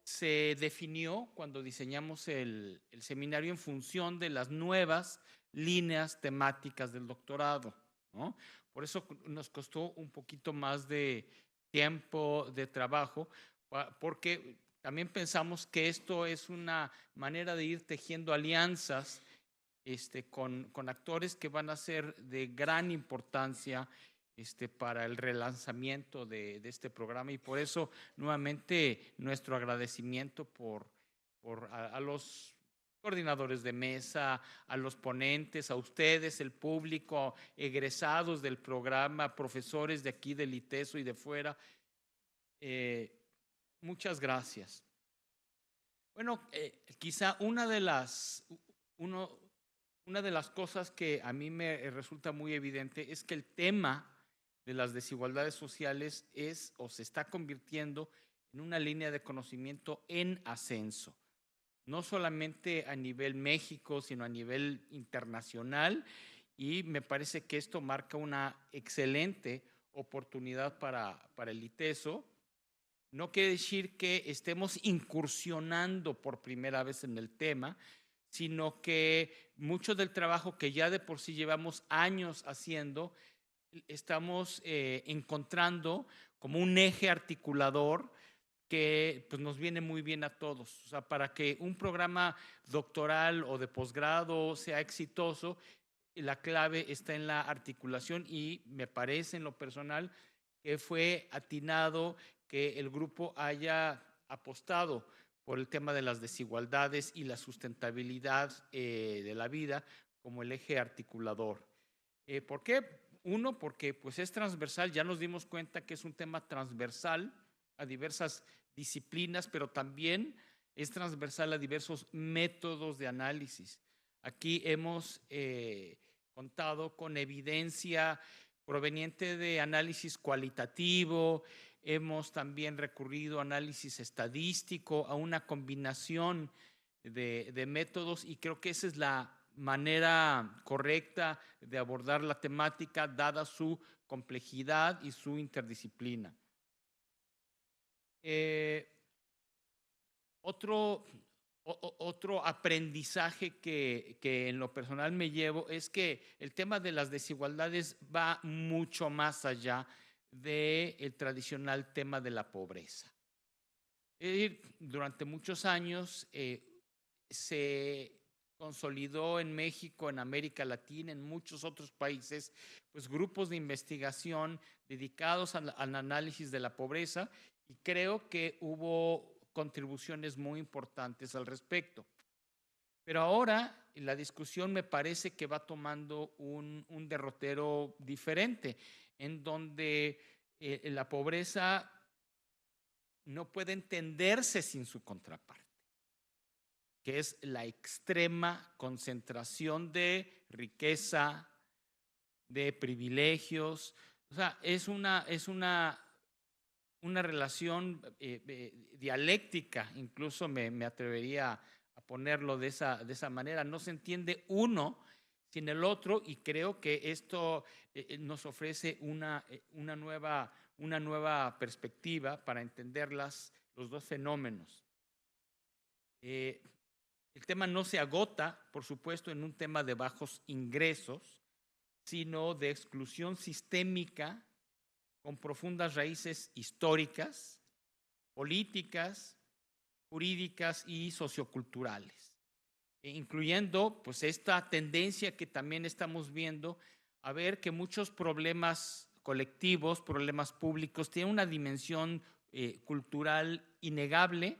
se definió cuando diseñamos el seminario en función de las nuevas líneas temáticas del doctorado, ¿no? Por eso nos costó un poquito más de tiempo de trabajo, porque también pensamos que esto es una manera de ir tejiendo alianzas con actores que van a ser de gran importancia para el relanzamiento de este programa, y por eso nuevamente nuestro agradecimiento a los coordinadores de mesa, a los ponentes, a ustedes, el público, egresados del programa, profesores de aquí del ITESO y de fuera. Muchas gracias. Bueno, quizá una de las cosas que a mí me resulta muy evidente es que el tema de las desigualdades sociales es o se está convirtiendo en una línea de conocimiento en ascenso, no solamente a nivel México, sino a nivel internacional, y me parece que esto marca una excelente oportunidad para el ITESO. No quiere decir que estemos incursionando por primera vez en el tema, sino que mucho del trabajo que ya de por sí llevamos años haciendo, estamos encontrando como un eje articulador que pues, nos viene muy bien a todos. O sea, para que un programa doctoral o de posgrado sea exitoso, la clave está en la articulación, y me parece en lo personal que fue atinado que el grupo haya apostado por el tema de las desigualdades y la sustentabilidad de la vida como el eje articulador. ¿Por qué? Uno, porque pues es transversal, ya nos dimos cuenta que es un tema transversal a diversas disciplinas, pero también es transversal a diversos métodos de análisis. Aquí hemos contado con evidencia proveniente de análisis cualitativo, hemos también recurrido a análisis estadístico, a una combinación de métodos, y creo que esa es la manera correcta de abordar la temática dada su complejidad y su interdisciplina. Otro aprendizaje que en lo personal me llevo es que el tema de las desigualdades va mucho más allá del tradicional tema de la pobreza. Es decir, durante muchos años se consolidó en México, en América Latina, en muchos otros países, pues grupos de investigación dedicados al análisis de la pobreza, y creo que hubo contribuciones muy importantes al respecto. Pero ahora la discusión me parece que va tomando un derrotero diferente, en donde la pobreza no puede entenderse sin su contraparte, que es la extrema concentración de riqueza, de privilegios. O sea, es una relación dialéctica, incluso me atrevería a ponerlo de esa manera. No se entiende uno sin el otro, y creo que esto nos ofrece una nueva perspectiva para entender los dos fenómenos. El tema no se agota, por supuesto, en un tema de bajos ingresos, sino de exclusión sistémica con profundas raíces históricas, políticas, jurídicas y socioculturales, incluyendo pues esta tendencia que también estamos viendo a ver que muchos problemas colectivos, problemas públicos, tienen una dimensión cultural innegable,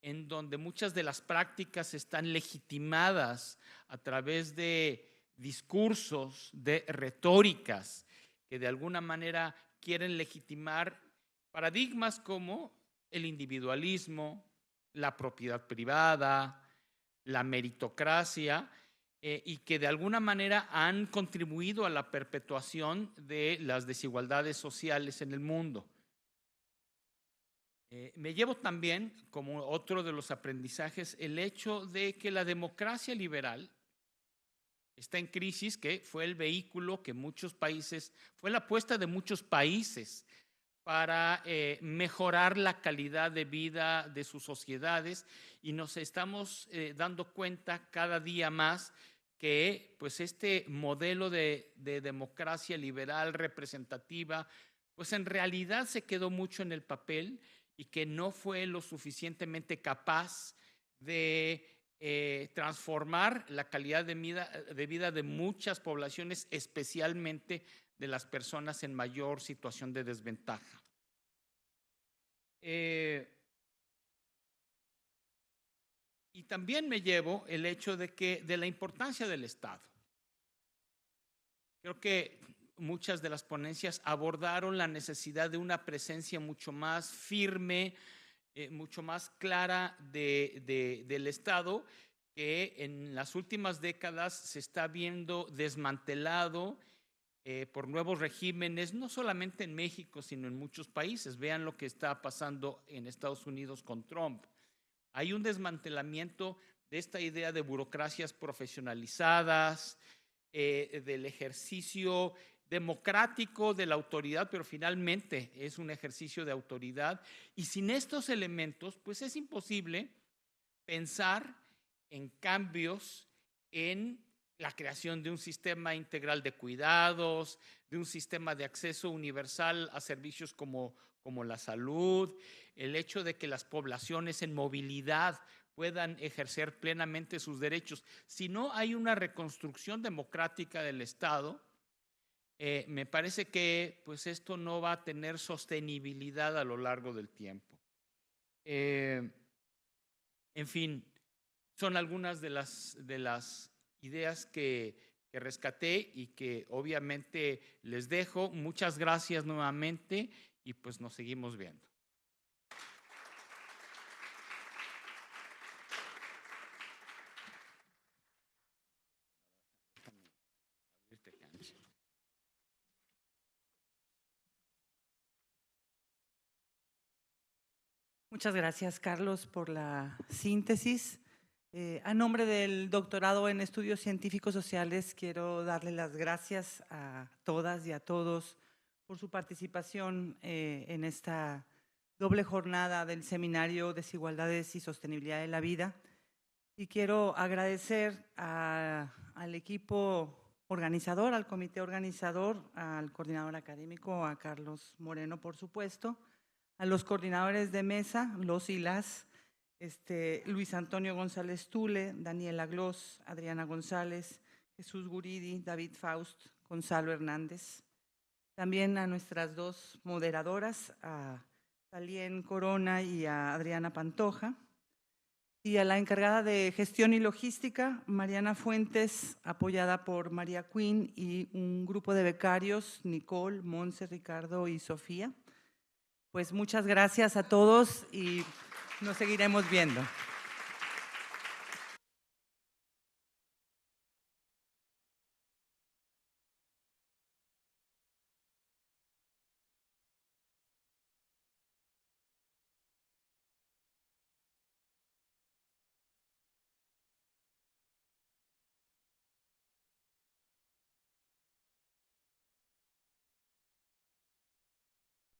en donde muchas de las prácticas están legitimadas a través de discursos, de retóricas, que de alguna manera quieren legitimar paradigmas como el individualismo, la propiedad privada, la meritocracia, y que de alguna manera han contribuido a la perpetuación de las desigualdades sociales en el mundo. Me llevo también, como otro de los aprendizajes, el hecho de que la democracia liberal está en crisis, que fue el vehículo que muchos países, fue la apuesta de muchos países para mejorar la calidad de vida de sus sociedades, y nos estamos dando cuenta cada día más que pues este modelo de democracia liberal representativa pues en realidad se quedó mucho en el papel, y que no fue lo suficientemente capaz de transformar la calidad de vida de muchas poblaciones, especialmente de las personas en mayor situación de desventaja. Y también me llevo el hecho de la importancia del Estado. Creo que muchas de las ponencias abordaron la necesidad de una presencia mucho más firme, mucho más clara del Estado, que en las últimas décadas se está viendo desmantelado por nuevos regímenes, no solamente en México, sino en muchos países. Vean lo que está pasando en Estados Unidos con Trump. Hay un desmantelamiento de esta idea de burocracias profesionalizadas, del ejercicio democrático de la autoridad, pero finalmente es un ejercicio de autoridad, y sin estos elementos pues es imposible pensar en cambios en la creación de un sistema integral de cuidados, de un sistema de acceso universal a servicios como la salud, el hecho de que las poblaciones en movilidad puedan ejercer plenamente sus derechos. Si no hay una reconstrucción democrática del Estado, me parece que pues esto no va a tener sostenibilidad a lo largo del tiempo. En fin, son algunas de las ideas que rescaté y que obviamente les dejo. Muchas gracias nuevamente y pues nos seguimos viendo. Muchas gracias, Carlos, por la síntesis. A nombre del doctorado en Estudios Científicos Sociales, quiero darle las gracias a todas y a todos por su participación en esta doble jornada del seminario Desigualdades y Sostenibilidad de la Vida. Y quiero agradecer al equipo organizador, al comité organizador, al coordinador académico, a Carlos Moreno, por supuesto, a los coordinadores de mesa, los y las, Luis Antonio González Tule, Daniela Gloss, Adriana González, Jesús Guridi, David Faust, Gonzalo Hernández. También a nuestras dos moderadoras, a Talien Corona y a Adriana Pantoja. Y a la encargada de gestión y logística, Mariana Fuentes, apoyada por María Quinn y un grupo de becarios, Nicole, Monse, Ricardo y Sofía. Pues muchas gracias a todos y nos seguiremos viendo.